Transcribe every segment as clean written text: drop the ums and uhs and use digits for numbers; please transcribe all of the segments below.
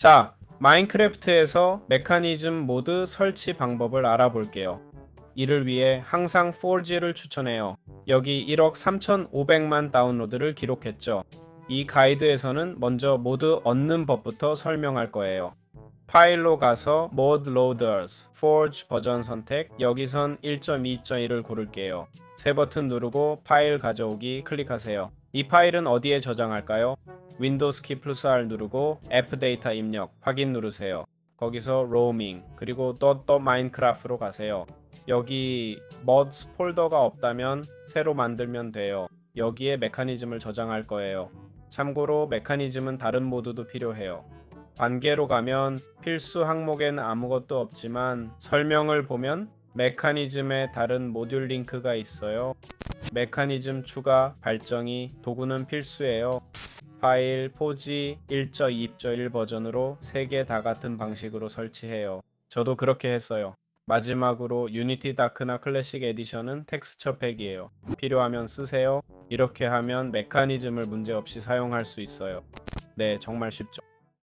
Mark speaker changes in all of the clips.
Speaker 1: 자, 마인크래프트에서 메커니즘 모드 설치 방법을 알아볼게요. 이를 위해 항상 4G를 추천해요. 여기 1억 3,500만 다운로드를 기록했죠. 이 가이드에서는 먼저 모드 얻는 법부터 설명할 거예요. 파일로 가서 Mod Loaders, Forge 버전 선택, 여기선 1.2.1을 고를게요. 새 버튼 누르고 파일 가져오기 클릭하세요. 이 파일은 어디에 저장할까요? 윈도우 키 플러스 R 누르고 F 데이터 입력, 확인 누르세요. 거기서 roaming, 그리고 .minecraft로 가세요. 여기 mods 폴더가 없다면 새로 만들면 돼요. 여기에 메커니즘을 저장할 거예요. 참고로 메커니즘은 다른 모드도 필요해요. 관계로 가면 필수 항목엔 아무것도 없지만 설명을 보면 메커니즘에 다른 모듈 링크가 있어요. 메커니즘 추가, 발정이, 도구는 필수예요. 파일, 포지 1.2.1 버전으로 3개 다 같은 방식으로 설치해요. 저도 그렇게 했어요. 마지막으로 유니티 다크나 클래식 에디션은 텍스처 팩이에요. 필요하면 쓰세요. 이렇게 하면 메커니즘을 문제없이 사용할 수 있어요. 네, 정말 쉽죠.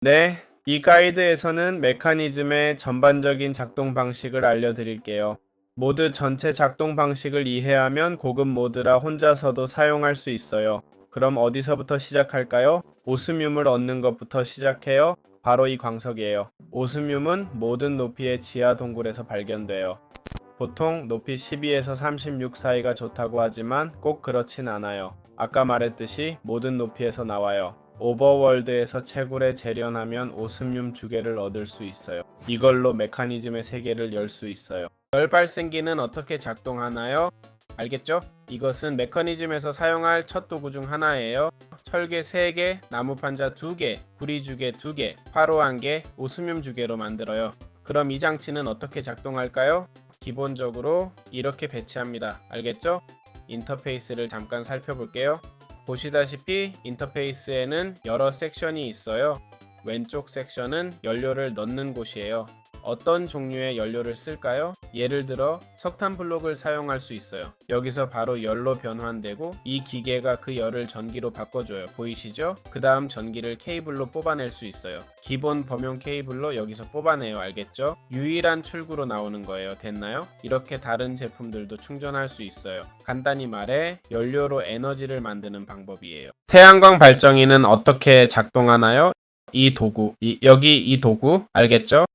Speaker 1: 네, 이 가이드에서는 메커니즘의 전반적인 작동 방식을 알려드릴게요. 모드 전체 작동 방식을 이해하면 고급 모드라 혼자서도 사용할 수 있어요. 그럼 어디서부터 시작할까요? 오스뮴을 얻는 것부터 시작해요. 바로 이 광석이에요. 오스뮴은 모든 높이의 지하 동굴에서 발견돼요. 보통 높이 12에서 36 사이가 좋다고 하지만 꼭 그렇진 않아요. 아까 말했듯이 모든 높이에서 나와요. 오버월드에서 채굴에 재련하면 오스뮴 2개를 얻을 수 있어요. 이걸로 메커니즘의 세계를 열 수 있어요. 열 발생기는 어떻게 작동하나요? 알겠죠? 이것은 메커니즘에서 사용할 첫 도구 중 하나예요. 철개 3개, 나무 판자 2개, 구리주개 2개, 화로 1개, 오스뮴 2개로 만들어요. 그럼 이 장치는 어떻게 작동할까요? 기본적으로 이렇게 배치합니다. 알겠죠? 인터페이스를 잠깐 살펴볼게요. 보시다시피 인터페이스에는 여러 섹션이 있어요. 왼쪽 섹션은 연료를 넣는 곳이에요. 어떤 종류의 연료를 쓸까요? 예를 들어 석탄 블록을 사용할 수 있어요. 여기서 바로 열로 변환되고 이 기계가 그 열을 전기로 바꿔줘요. 보이시죠? 그 다음 전기를 케이블로 뽑아낼 수 있어요. 기본 범용 케이블로 여기서 뽑아내요. 알겠죠? 유일한 출구로 나오는 거예요. 됐나요? 이렇게 다른 제품들도 충전할 수 있어요. 간단히 말해 연료로 에너지를 만드는 방법이에요. 태양광 발전기는 어떻게 작동하나요? 이 도구, 여기 이 도구 알겠죠?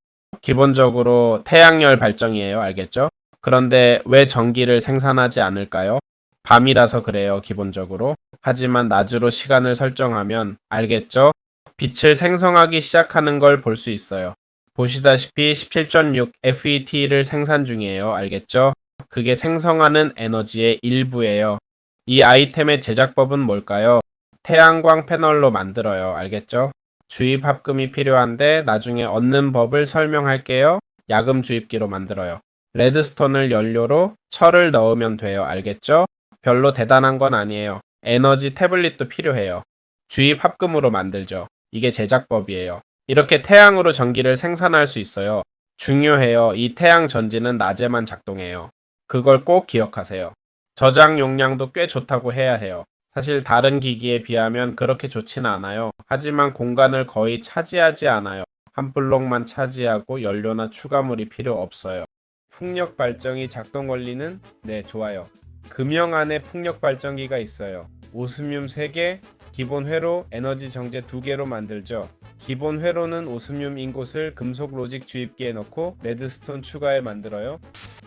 Speaker 1: 기본적으로 태양열 발전이에요. 알겠죠? 그런데 왜 전기를 생산하지 않을까요? 밤이라서 그래요. 기본적으로. 하지만 낮으로 시간을 설정하면 알겠죠? 빛을 생성하기 시작하는 걸 볼 수 있어요. 보시다시피 17.6 FET를 생산 중이에요. 알겠죠? 그게 생성하는 에너지의 일부예요. 이 아이템의 제작법은 뭘까요? 태양광 패널로 만들어요. 알겠죠? 주입 합금이 필요한데 나중에 얻는 법을 설명할게요. 야금 주입기로 만들어요. 레드스톤을 연료로 철을 넣으면 돼요. 알겠죠? 별로 대단한 건 아니에요. 에너지 태블릿도 필요해요. 주입 합금으로 만들죠. 이게 제작법이에요. 이렇게 태양으로 전기를 생산할 수 있어요. 중요해요. 이 태양 전지는 낮에만 작동해요. 그걸 꼭 기억하세요. 저장 용량도 꽤 좋다고 해야 해요. 사실 다른 기기에 비하면 그렇게 좋지는 않아요. 하지만 공간을 거의 차지하지 않아요. 한 블록만 차지하고 연료나 추가물이 필요 없어요. 풍력 발전기 작동 원리는 네, 좋아요. 금형 안에 풍력 발전기가 있어요. 오스뮴 3개, 기본 회로, 에너지 정제 2개로 만들죠. 기본 회로는 오스뮴 인곳을 금속 로직 주입기에 넣고 레드스톤 추가해 만들어요.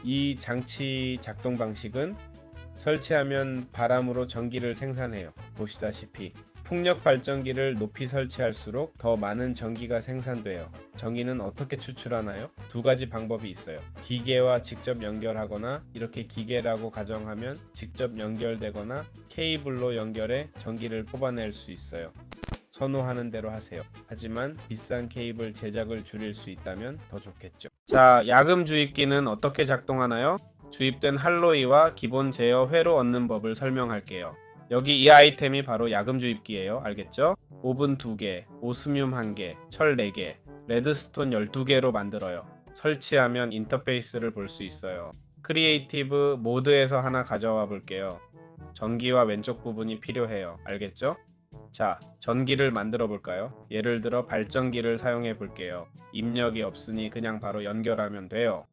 Speaker 1: 이 장치 작동 방식은 설치하면 바람으로 전기를 생산해요. 보시다시피 풍력 발전기를 높이 설치할수록 더 많은 전기가 생산돼요. 전기는 어떻게 추출하나요? 두 가지 방법이 있어요. 기계와 직접 연결하거나 이렇게 기계라고 가정하면 직접 연결되거나 케이블로 연결해 전기를 뽑아낼 수 있어요. 선호하는 대로 하세요. 하지만 비싼 케이블 제작을 줄일 수 있다면 더 좋겠죠. 자, 야금 주입기는 어떻게 작동하나요? 주입된 할로이와 기본 제어 회로 얻는 법을 설명할게요. 여기 이 아이템이 바로 야금 주입기예요. 알겠죠? 오븐 2개, 오스뮴 1개, 철 4개, 레드스톤 12개로 만들어요. 설치하면 인터페이스를 볼 수 있어요. 크리에이티브 모드에서 하나 가져와 볼게요. 전기와 왼쪽 부분이 필요해요. 알겠죠? 자, 전기를 만들어 볼까요? 예를 들어 발전기를 사용해 볼게요. 입력이 없으니 그냥 바로 연결하면 돼요.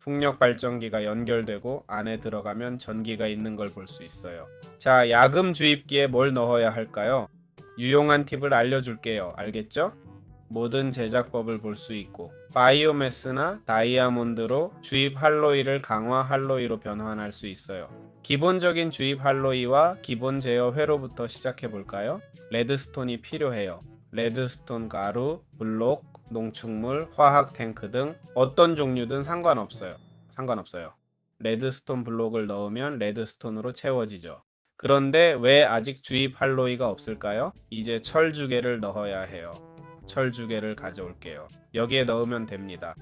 Speaker 1: 풍력 발전기가 연결되고 안에 들어가면 전기가 있는 걸 볼 수 있어요. 자, 야금 주입기에 뭘 넣어야 할까요? 유용한 팁을 알려줄게요. 알겠죠? 모든 제작법을 볼 수 있고 바이오매스나 다이아몬드로 주입 할로이를 강화 할로이로 변환할 수 있어요. 기본적인 주입 할로이와 기본 제어 회로부터 시작해 볼까요? 레드스톤이 필요해요. 레드스톤 가루, 블록, 농축물, 화학 탱크 등 어떤 종류든 상관없어요. 레드스톤 블록을 넣으면 레드스톤으로 채워지죠. 그런데 왜 아직 주입 할로이가 없을까요? 이제 철주개를 넣어야 해요. 철주개를 가져올게요. 여기에 넣으면 됩니다.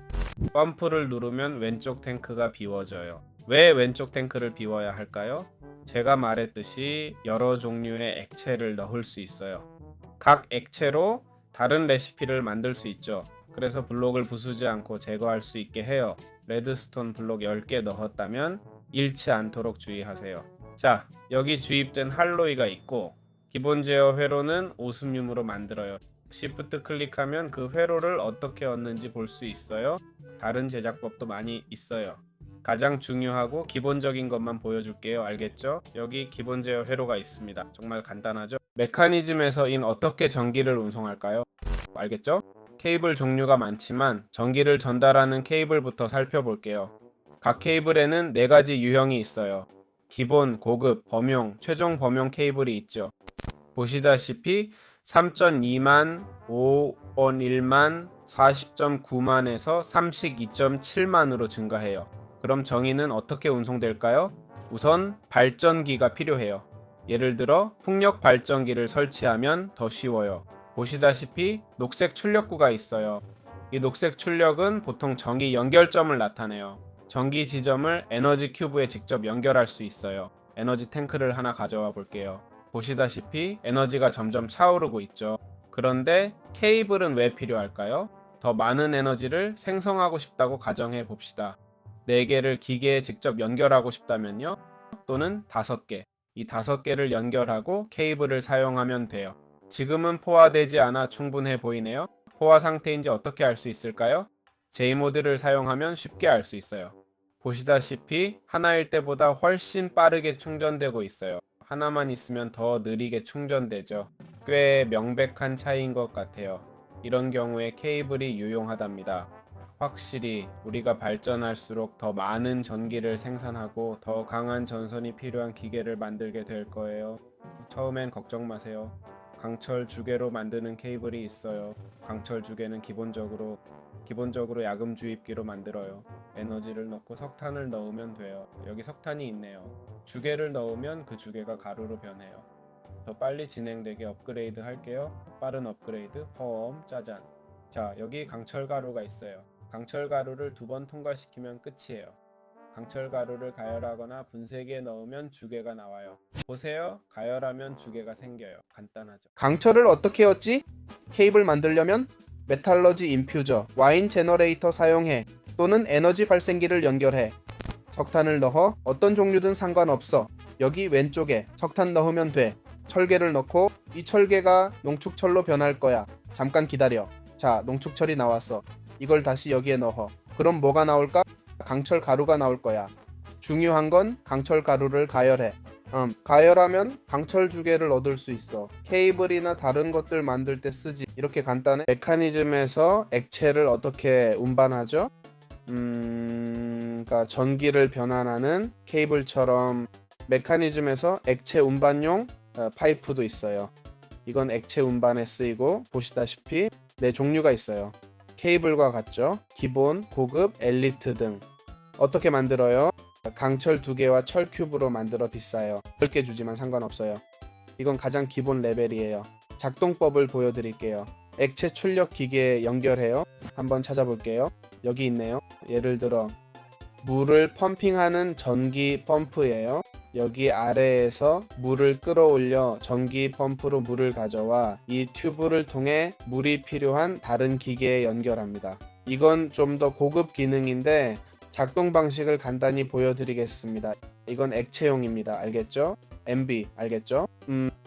Speaker 1: 펌프를 누르면 왼쪽 탱크가 비워져요. 왜 왼쪽 탱크를 비워야 할까요? 제가 말했듯이 여러 종류의 액체를 넣을 수 있어요. 각 액체로 다른 레시피를 만들 수 있죠. 그래서 블록을 부수지 않고 제거할 수 있게 해요. 레드스톤 블록 10개 넣었다면 잃지 않도록 주의하세요. 자, 여기 주입된 할로이가 있고 기본 제어 회로는 오스뮴으로 만들어요. 시프트 클릭하면 그 회로를 어떻게 얻는지 볼 수 있어요. 다른 제작법도 많이 있어요. 가장 중요하고 기본적인 것만 보여줄게요. 알겠죠? 여기 기본 제어 회로가 있습니다. 정말 간단하죠? 메커니즘에서인 어떻게 전기를 운송할까요? 알겠죠? 케이블 종류가 많지만 전기를 전달하는 케이블부터 살펴볼게요. 각 케이블에는 4가지 유형이 있어요. 기본, 고급, 범용, 최종 범용 케이블이 있죠. 보시다시피 3.2만, 5원 1만, 40.9만에서 32.7만으로 증가해요. 그럼 정의는 어떻게 운송될까요? 우선 발전기가 필요해요. 예를 들어 풍력 발전기를 설치하면 더 쉬워요. 보시다시피 녹색 출력구가 있어요. 이 녹색 출력은 보통 전기 연결점을 나타내요. 전기 지점을 에너지 큐브에 직접 연결할 수 있어요. 에너지 탱크를 하나 가져와 볼게요. 보시다시피 에너지가 점점 차오르고 있죠. 그런데 케이블은 왜 필요할까요? 더 많은 에너지를 생성하고 싶다고 가정해 봅시다. 4개를 기계에 직접 연결하고 싶다면요. 또는 5개. 이 5개를 연결하고 케이블을 사용하면 돼요. 지금은 포화되지 않아 충분해 보이네요. 포화 상태인지 어떻게 알 수 있을까요? J모드를 사용하면 쉽게 알 수 있어요. 보시다시피 하나일 때보다 훨씬 빠르게 충전되고 있어요. 하나만 있으면 더 느리게 충전되죠. 꽤 명백한 차이인 것 같아요. 이런 경우에 케이블이 유용하답니다. 확실히 우리가 발전할수록 더 많은 전기를 생산하고 더 강한 전선이 필요한 기계를 만들게 될 거예요. 처음엔 걱정 마세요. 강철 주개로 만드는 케이블이 있어요. 강철 주개는 기본적으로 야금 주입기로 만들어요. 에너지를 넣고 석탄을 넣으면 돼요. 여기 석탄이 있네요. 주개를 넣으면 그 주개가 가루로 변해요. 더 빨리 진행되게 업그레이드 할게요. 빠른 업그레이드 펌 짜잔. 자, 여기 강철 가루가 있어요. 강철 가루를 2번 통과시키면 끝이에요. 강철 가루를 가열하거나 분쇄기에 넣으면 주개가 나와요. 보세요. 가열하면 주개가 생겨요. 간단하죠.
Speaker 2: 강철을 어떻게 얻지? 케이블 만들려면 메탈러지 인퓨저, 와인 제너레이터 사용해. 또는 에너지 발생기를 연결해. 석탄을 넣어. 어떤 종류든 상관없어. 여기 왼쪽에 석탄 넣으면 돼. 철개를 넣고 이 철개가 농축철로 변할 거야. 잠깐 기다려. 자, 농축철이 나왔어. 이걸 다시 여기에 넣어. 그럼 뭐가 나올까? 강철 가루가 나올 거야. 중요한 건 강철 가루를 가열해. 가열하면 강철 주개를 얻을 수 있어. 케이블이나 다른 것들 만들 때 쓰지. 이렇게 간단해.
Speaker 1: 메커니즘에서 액체를 어떻게 운반하죠? 그러니까 전기를 변환하는 케이블처럼 메커니즘에서 액체 운반용 파이프도 있어요. 이건 액체 운반에 쓰이고 보시다시피 4종류가 있어요. 케이블과 같죠? 기본, 고급, 엘리트 등. 어떻게 만들어요? 강철 2개와 철 큐브로 만들어 비싸요. 10개 주지만 상관없어요. 이건 가장 기본 레벨이에요. 작동법을 보여드릴게요. 액체 출력 기계에 연결해요. 한번 찾아볼게요. 여기 있네요. 예를 들어 물을 펌핑하는 전기 펌프예요. 여기 아래에서 물을 끌어올려 전기 펌프로 물을 가져와 이 튜브를 통해 물이 필요한 다른 기계에 연결합니다. 이건 좀 더 고급 기능인데 작동 방식을 간단히 보여드리겠습니다.
Speaker 2: 이건 액체용입니다. 알겠죠? MB 알겠죠?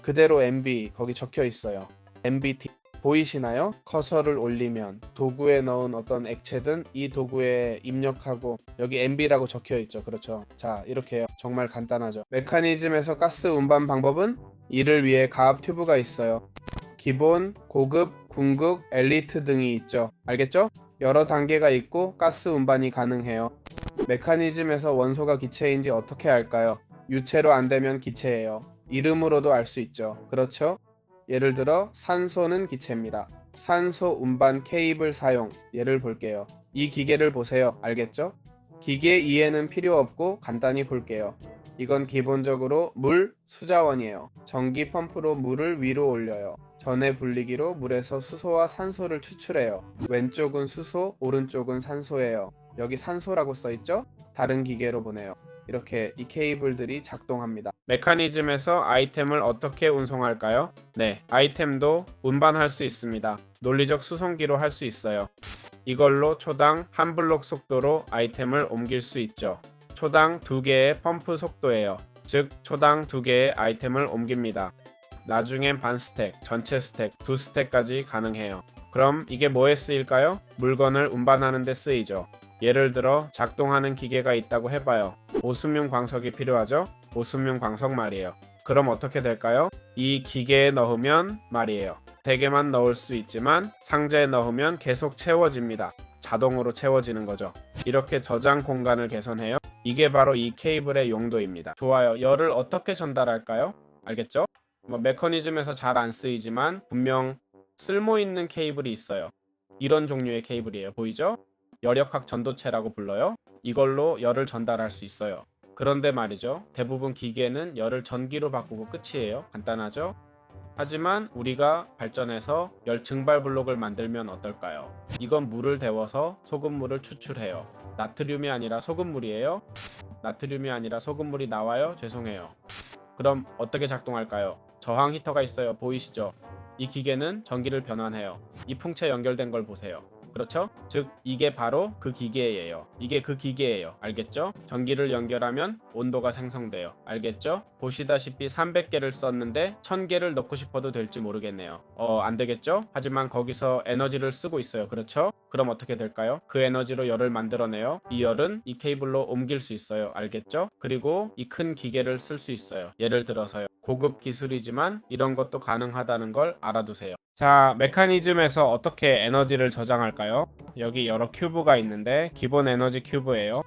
Speaker 2: 그대로 MB 거기 적혀 있어요. MBT 보이시나요? 커서를 올리면 도구에 넣은 어떤 액체든 이 도구에 입력하고 여기 MB라고 적혀 있죠. 그렇죠? 자, 이렇게요. 정말 간단하죠. 메커니즘에서 가스 운반 방법은 이를 위해 가압 튜브가 있어요. 기본, 고급, 궁극, 엘리트 등이 있죠. 알겠죠? 여러 단계가 있고 가스 운반이 가능해요. 메커니즘에서 원소가 기체인지 어떻게 알까요? 유체로 안 되면 기체예요. 이름으로도 알 수 있죠. 그렇죠? 예를 들어 산소는 기체입니다. 산소 운반 케이블 사용. 예를 볼게요. 이 기계를 보세요. 알겠죠? 기계 이해는 필요 없고 간단히 볼게요. 이건 기본적으로 물 수자원이에요. 전기 펌프로 물을 위로 올려요. 전해 분리기로 물에서 수소와 산소를 추출해요. 왼쪽은 수소, 오른쪽은 산소예요. 여기 산소라고 써있죠? 다른 기계로 보내요. 이렇게 이 케이블들이 작동합니다.
Speaker 1: 메커니즘에서 아이템을 어떻게 운송할까요? 네, 아이템도 운반할 수 있습니다. 논리적 수송기로 할 수 있어요. 이걸로 초당 한 블록 속도로 아이템을 옮길 수 있죠. 초당 2개의 펌프 속도예요. 즉 초당 2개의 아이템을 옮깁니다. 나중엔 반 스택, 전체 스택, 2스택까지 가능해요. 그럼 이게 뭐에 쓰일까요? 물건을 운반하는 데 쓰이죠. 예를 들어 작동하는 기계가 있다고 해봐요. 오스뮴 광석이 필요하죠? 오스뮴 광석 말이에요. 그럼 어떻게 될까요? 이 기계에 넣으면 말이에요. 3개만 넣을 수 있지만 상자에 넣으면 계속 채워집니다. 자동으로 채워지는 거죠. 이렇게 저장 공간을 개선해요. 이게 바로 이 케이블의 용도입니다. 좋아요. 열을 어떻게 전달할까요? 알겠죠? 메커니즘에서 잘 안 쓰이지만 분명 쓸모있는 케이블이 있어요. 이런 종류의 케이블이에요. 보이죠? 열역학 전도체라고 불러요. 이걸로 열을 전달할 수 있어요. 그런데 말이죠. 대부분 기계는 열을 전기로 바꾸고 끝이에요. 간단하죠? 하지만 우리가 발전해서 열 증발 블록을 만들면 어떨까요? 이건 물을 데워서 소금물을 추출해요. 나트륨이 아니라 소금물이에요? 나트륨이 아니라 소금물이 나와요? 죄송해요. 그럼 어떻게 작동할까요? 저항 히터가 있어요. 보이시죠? 이 기계는 전기를 변환해요. 이 풍체 연결된 걸 보세요. 그렇죠? 즉 이게 바로 그 기계예요. 이게 그 기계예요. 알겠죠? 전기를 연결하면 온도가 생성돼요. 알겠죠? 보시다시피 300개를 썼는데 1000개를 넣고 싶어도 될지 모르겠네요. 안 되겠죠? 하지만 거기서 에너지를 쓰고 있어요. 그렇죠? 그럼 어떻게 될까요? 그 에너지로 열을 만들어내요. 이 열은 이 케이블로 옮길 수 있어요. 알겠죠? 그리고 이 큰 기계를 쓸 수 있어요. 예를 들어서요. 고급 기술이지만 이런 것도 가능하다는 걸 알아두세요. 자, 메커니즘에서 어떻게 에너지를 저장할까요? 여기 여러 큐브가 있는데 기본 에너지 큐브예요.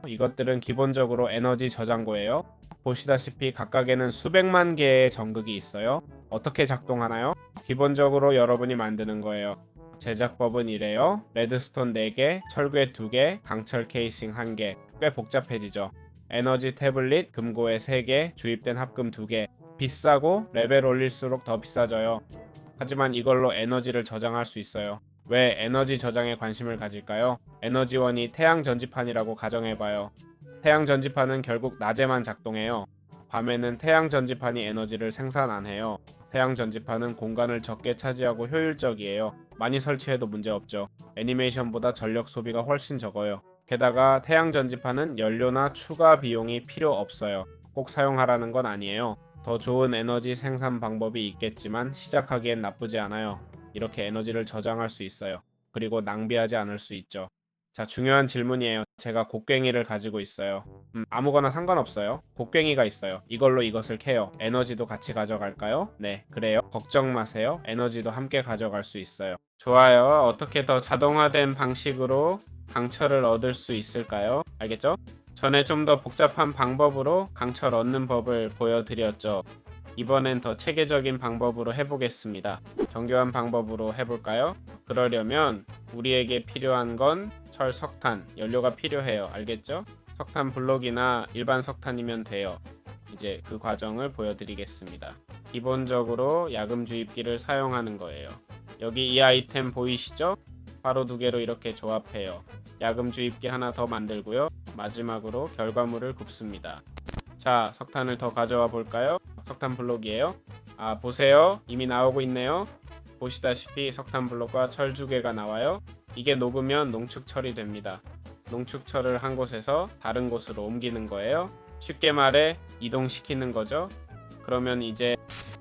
Speaker 1: 이것들은 기본적으로 에너지 저장고예요. 보시다시피 각각에는 수백만 개의 전극이 있어요. 어떻게 작동하나요? 기본적으로 여러분이 만드는 거예요. 제작법은 이래요. 레드스톤 4개, 철괴 2개, 강철 케이싱 1개. 꽤 복잡해지죠. 에너지 태블릿, 금고에 3개, 주입된 합금 2개. 비싸고 레벨 올릴수록 더 비싸져요. 하지만 이걸로 에너지를 저장할 수 있어요. 왜 에너지 저장에 관심을 가질까요? 에너지원이 태양 전지판이라고 가정해봐요. 태양 전지판은 결국 낮에만 작동해요. 밤에는 태양 전지판이 에너지를 생산 안 해요. 태양 전지판은 공간을 적게 차지하고 효율적이에요. 많이 설치해도 문제없죠. 애니메이션보다 전력 소비가 훨씬 적어요. 게다가 태양 전지판은 연료나 추가 비용이 필요 없어요. 꼭 사용하라는 건 아니에요. 더 좋은 에너지 생산 방법이 있겠지만 시작하기엔 나쁘지 않아요. 이렇게 에너지를 저장할 수 있어요. 그리고 낭비하지 않을 수 있죠. 자, 중요한 질문이에요. 제가 곡괭이를 가지고 있어요. 아무거나 상관없어요. 곡괭이가 있어요. 이걸로 이것을 캐요. 에너지도 같이 가져갈까요? 네, 그래요. 걱정 마세요. 에너지도 함께 가져갈 수 있어요. 좋아요. 어떻게 더 자동화된 방식으로 강철을 얻을 수 있을까요? 알겠죠? 전에 좀 더 복잡한 방법으로 강철 얻는 법을 보여드렸죠. 이번엔 더 체계적인 방법으로 해보겠습니다. 정교한 방법으로 해볼까요? 그러려면 우리에게 필요한 건 철, 석탄, 연료가 필요해요. 알겠죠? 석탄 블록이나 일반 석탄이면 돼요. 이제 그 과정을 보여드리겠습니다. 기본적으로 야금 주입기를 사용하는 거예요. 여기 이 아이템 보이시죠? 바로 2개로 이렇게 조합해요. 야금 주입기 하나 더 만들고요. 마지막으로 결과물을 굽습니다. 자, 석탄을 더 가져와 볼까요? 석탄 블록이에요. 아, 보세요. 이미 나오고 있네요. 보시다시피 석탄 블록과 철 2개가 나와요. 이게 녹으면 농축철이 됩니다. 농축철을 한 곳에서 다른 곳으로 옮기는 거예요. 쉽게 말해 이동시키는 거죠. 그러면 이제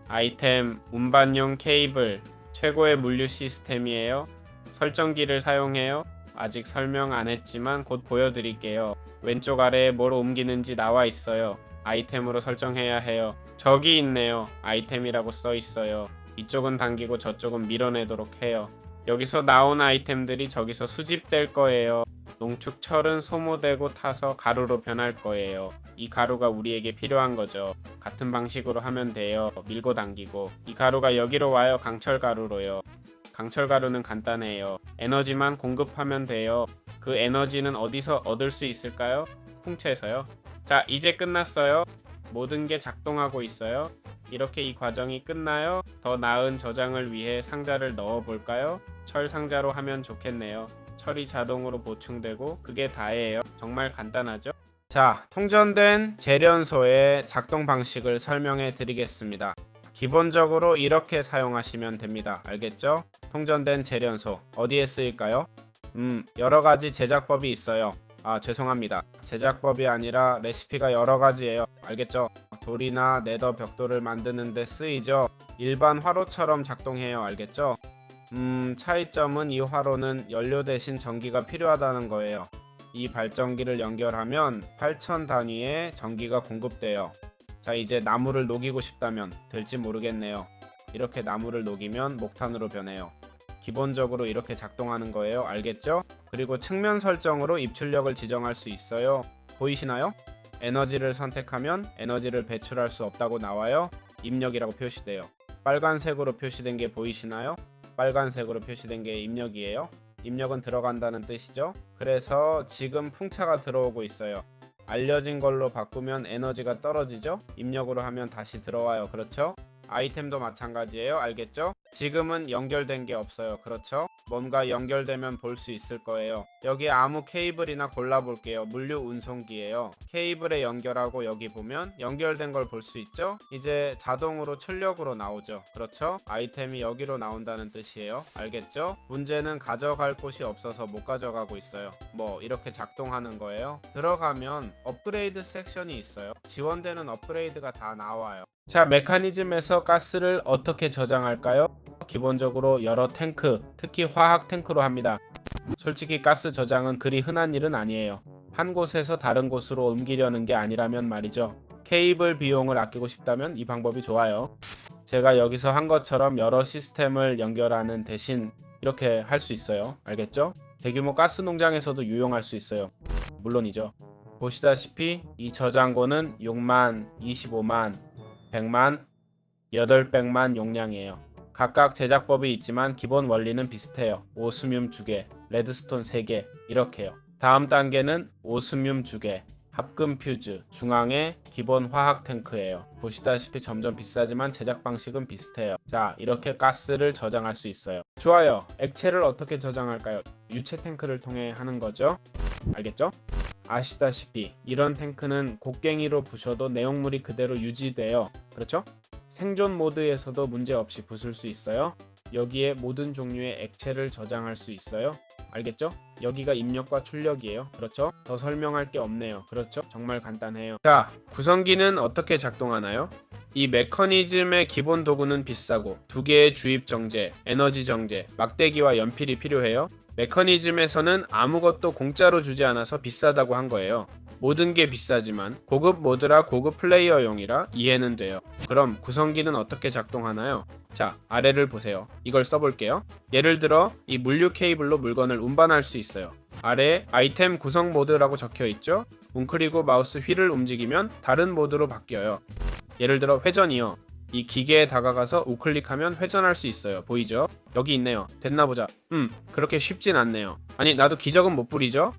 Speaker 1: 아이템 운반용 케이블 최고의 물류 시스템이에요. 설정기를 사용해요. 아직 설명 안 했지만 곧 보여드릴게요. 왼쪽 아래에 뭘 옮기는지 나와 있어요. 아이템으로 설정해야 해요. 저기 있네요. 아이템이라고 써 있어요. 이쪽은 당기고 저쪽은 밀어내도록 해요. 여기서 나온 아이템들이 저기서 수집될 거예요. 농축철은 소모되고 타서 가루로 변할 거예요. 이 가루가 우리에게 필요한 거죠. 같은 방식으로 하면 돼요. 밀고 당기고. 이 가루가 여기로 와요. 강철 가루로요. 강철 가루는 간단해요. 에너지만 공급하면 돼요. 그 에너지는 어디서 얻을 수 있을까요? 풍채에서요. 자, 이제 끝났어요. 모든 게 작동하고 있어요. 이렇게 이 과정이 끝나요. 더 나은 저장을 위해 상자를 넣어 볼까요? 철 상자로 하면 좋겠네요. 철이 자동으로 보충되고 그게 다예요. 정말 간단하죠? 자, 통전된 재련소의 작동 방식을 설명해 드리겠습니다. 기본적으로 이렇게 사용하시면 됩니다. 알겠죠? 통전된 재련소 어디에 쓰일까요? 여러 가지 제작법이 있어요. 죄송합니다. 제작법이 아니라 레시피가 여러 가지예요. 알겠죠? 돌이나 네더 벽돌을 만드는 데 쓰이죠. 일반 화로처럼 작동해요. 알겠죠? 차이점은 이 화로는 연료 대신 전기가 필요하다는 거예요. 이 발전기를 연결하면 8000 단위의 전기가 공급돼요. 자, 이제 나무를 녹이고 싶다면 될지 모르겠네요. 이렇게 나무를 녹이면 목탄으로 변해요. 기본적으로 이렇게 작동하는 거예요. 알겠죠? 그리고 측면 설정으로 입출력을 지정할 수 있어요. 보이시나요? 에너지를 선택하면 에너지를 배출할 수 없다고 나와요. 입력이라고 표시돼요. 빨간색으로 표시된 게 보이시나요? 빨간색으로 표시된 게 입력이에요. 입력은 들어간다는 뜻이죠. 그래서 지금 풍차가 들어오고 있어요. 알려진 걸로 바꾸면 에너지가 떨어지죠. 입력으로 하면 다시 들어와요. 그렇죠? 아이템도 마찬가지예요. 알겠죠? 지금은 연결된 게 없어요. 그렇죠? 뭔가 연결되면 볼 수 있을 거예요. 여기 아무 케이블이나 골라볼게요. 물류 운송기예요. 케이블에 연결하고 여기 보면 연결된 걸 볼 수 있죠? 이제 자동으로 출력으로 나오죠. 그렇죠? 아이템이 여기로 나온다는 뜻이에요. 알겠죠? 문제는 가져갈 곳이 없어서 못 가져가고 있어요. 뭐 이렇게 작동하는 거예요. 들어가면 업그레이드 섹션이 있어요. 지원되는 업그레이드가 다 나와요. 자, 메커니즘에서 가스를 어떻게 저장할까요? 기본적으로 여러 탱크, 특히 화학 탱크로 합니다. 솔직히 가스 저장은 그리 흔한 일은 아니에요. 한 곳에서 다른 곳으로 옮기려는 게 아니라면 말이죠. 케이블 비용을 아끼고 싶다면 이 방법이 좋아요. 제가 여기서 한 것처럼 여러 시스템을 연결하는 대신 이렇게 할 수 있어요. 알겠죠? 대규모 가스 농장에서도 유용할 수 있어요. 물론이죠. 보시다시피 이 저장고는 6만, 25만, 100만, 800만 용량이에요. 각각 제작법이 있지만 기본 원리는 비슷해요. 오스뮴 2개, 레드스톤 3개 이렇게요. 다음 단계는 오스뮴 2개, 합금 퓨즈, 중앙에 기본 화학 탱크예요. 보시다시피 점점 비싸지만 제작 방식은 비슷해요. 자, 이렇게 가스를 저장할 수 있어요. 좋아요. 액체를 어떻게 저장할까요? 유체 탱크를 통해 하는 거죠. 알겠죠? 아시다시피 이런 탱크는 곡괭이로 부셔도 내용물이 그대로 유지돼요. 그렇죠? 생존 모드에서도 문제없이 부술 수 있어요. 여기에 모든 종류의 액체를 저장할 수 있어요. 알겠죠? 여기가 입력과 출력이에요. 그렇죠? 더 설명할 게 없네요. 그렇죠? 정말 간단해요. 자, 구성기는 어떻게 작동하나요? 이 메커니즘의 기본 도구는 비싸고 2개의 주입 정제, 에너지 정제, 막대기와 연필이 필요해요. 메커니즘에서는 아무것도 공짜로 주지 않아서 비싸다고 한 거예요. 모든 게 비싸지만 고급 모드라 고급 플레이어용이라 이해는 돼요. 그럼 구성기는 어떻게 작동하나요? 자, 아래를 보세요. 이걸 써볼게요. 예를 들어 이 물류 케이블로 물건을 운반할 수 있어요. 아래에 아이템 구성 모드라고 적혀 있죠? 웅크리고 마우스 휠을 움직이면 다른 모드로 바뀌어요. 예를 들어 회전이요. 이 기계에 다가가서 우클릭하면 회전할 수 있어요. 보이죠? 여기 있네요. 됐나보자. 그렇게 쉽진 않네요. 아니, 나도 기적은 못 부리죠?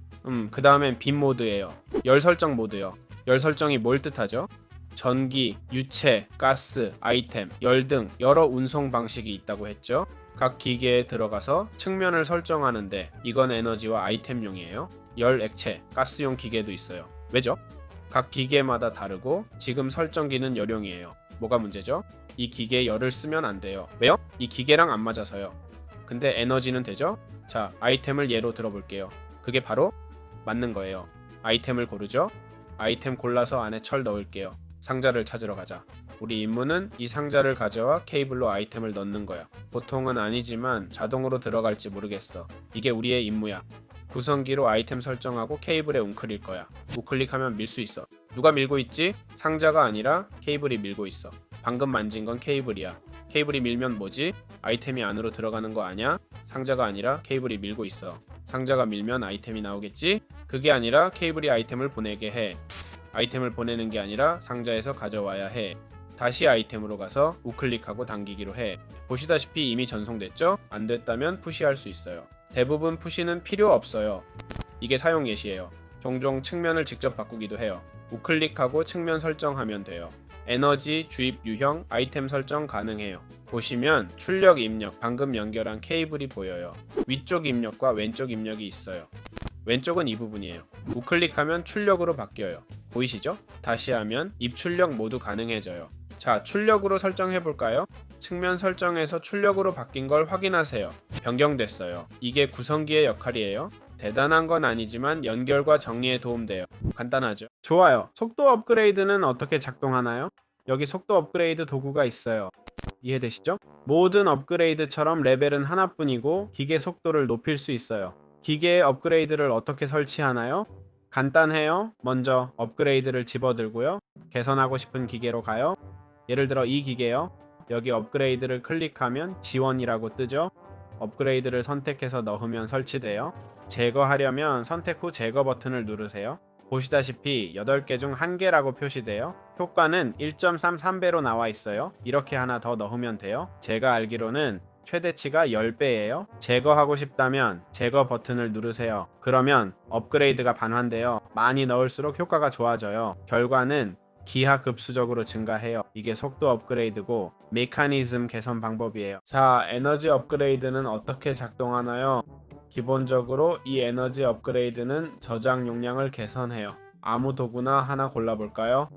Speaker 1: 그 다음엔 빔 모드예요. 열 설정 모드요. 열 설정이 뭘 뜻하죠? 전기, 유체, 가스, 아이템, 열 등 여러 운송 방식이 있다고 했죠. 각 기계에 들어가서 측면을 설정하는데 이건 에너지와 아이템용이에요. 열, 액체, 가스용 기계도 있어요. 왜죠? 각 기계마다 다르고 지금 설정기는 열용이에요. 뭐가 문제죠? 이 기계에 열을 쓰면 안 돼요. 왜요? 이 기계랑 안 맞아서요. 근데 에너지는 되죠? 자, 아이템을 예로 들어볼게요. 그게 바로 맞는 거예요. 아이템을 고르죠? 아이템 골라서 안에 철 넣을게요. 상자를 찾으러 가자. 우리 임무는 이 상자를 가져와 케이블로 아이템을 넣는 거야. 보통은 아니지만 자동으로 들어갈지 모르겠어. 이게 우리의 임무야. 구성기로 아이템 설정하고 케이블에 웅크릴 거야. 우클릭하면 밀 수 있어. 누가 밀고 있지? 상자가 아니라 케이블이 밀고 있어. 방금 만진 건 케이블이야. 케이블이 밀면 뭐지? 아이템이 안으로 들어가는 거 아냐? 상자가 아니라 케이블이 밀고 있어. 상자가 밀면 아이템이 나오겠지? 그게 아니라 케이블이 아이템을 보내게 해. 아이템을 보내는 게 아니라 상자에서 가져와야 해. 다시 아이템으로 가서 우클릭하고 당기기로 해. 보시다시피 이미 전송됐죠? 안 됐다면 푸시할 수 있어요. 대부분 푸시는 필요 없어요. 이게 사용 예시예요. 종종 측면을 직접 바꾸기도 해요. 우클릭하고 측면 설정하면 돼요. 에너지, 주입 유형, 아이템 설정 가능해요. 보시면 출력 입력, 방금 연결한 케이블이 보여요. 위쪽 입력과 왼쪽 입력이 있어요. 왼쪽은 이 부분이에요. 우클릭하면 출력으로 바뀌어요. 보이시죠? 다시 하면 입출력 모두 가능해져요. 자, 출력으로 설정해 볼까요? 측면 설정에서 출력으로 바뀐 걸 확인하세요. 변경됐어요. 이게 구성기의 역할이에요. 대단한 건 아니지만 연결과 정리에 도움돼요. 간단하죠? 좋아요. 속도 업그레이드는 어떻게 작동하나요? 여기 속도 업그레이드 도구가 있어요. 이해되시죠? 모든 업그레이드처럼 레벨은 하나뿐이고 기계 속도를 높일 수 있어요. 기계의 업그레이드를 어떻게 설치하나요? 간단해요. 먼저 업그레이드를 집어들고요. 개선하고 싶은 기계로 가요. 예를 들어 이 기계요. 여기 업그레이드를 클릭하면 지원이라고 뜨죠. 업그레이드를 선택해서 넣으면 설치돼요. 제거하려면 선택 후 제거 버튼을 누르세요. 보시다시피 8개 중 1개라고 표시돼요. 효과는 1.33배로 나와 있어요. 이렇게 하나 더 넣으면 돼요. 제가 알기로는 최대치가 10배예요. 제거하고 싶다면 제거 버튼을 누르세요. 그러면 업그레이드가 반환돼요. 많이 넣을수록 효과가 좋아져요. 결과는 기하급수적으로 증가해요. 이게 속도 업그레이드고 메커니즘 개선 방법이에요. 자, 에너지 업그레이드는 어떻게 작동하나요? 기본적으로 이 에너지 업그레이드는 저장 용량을 개선해요. 아무 도구나 하나 골라볼까요?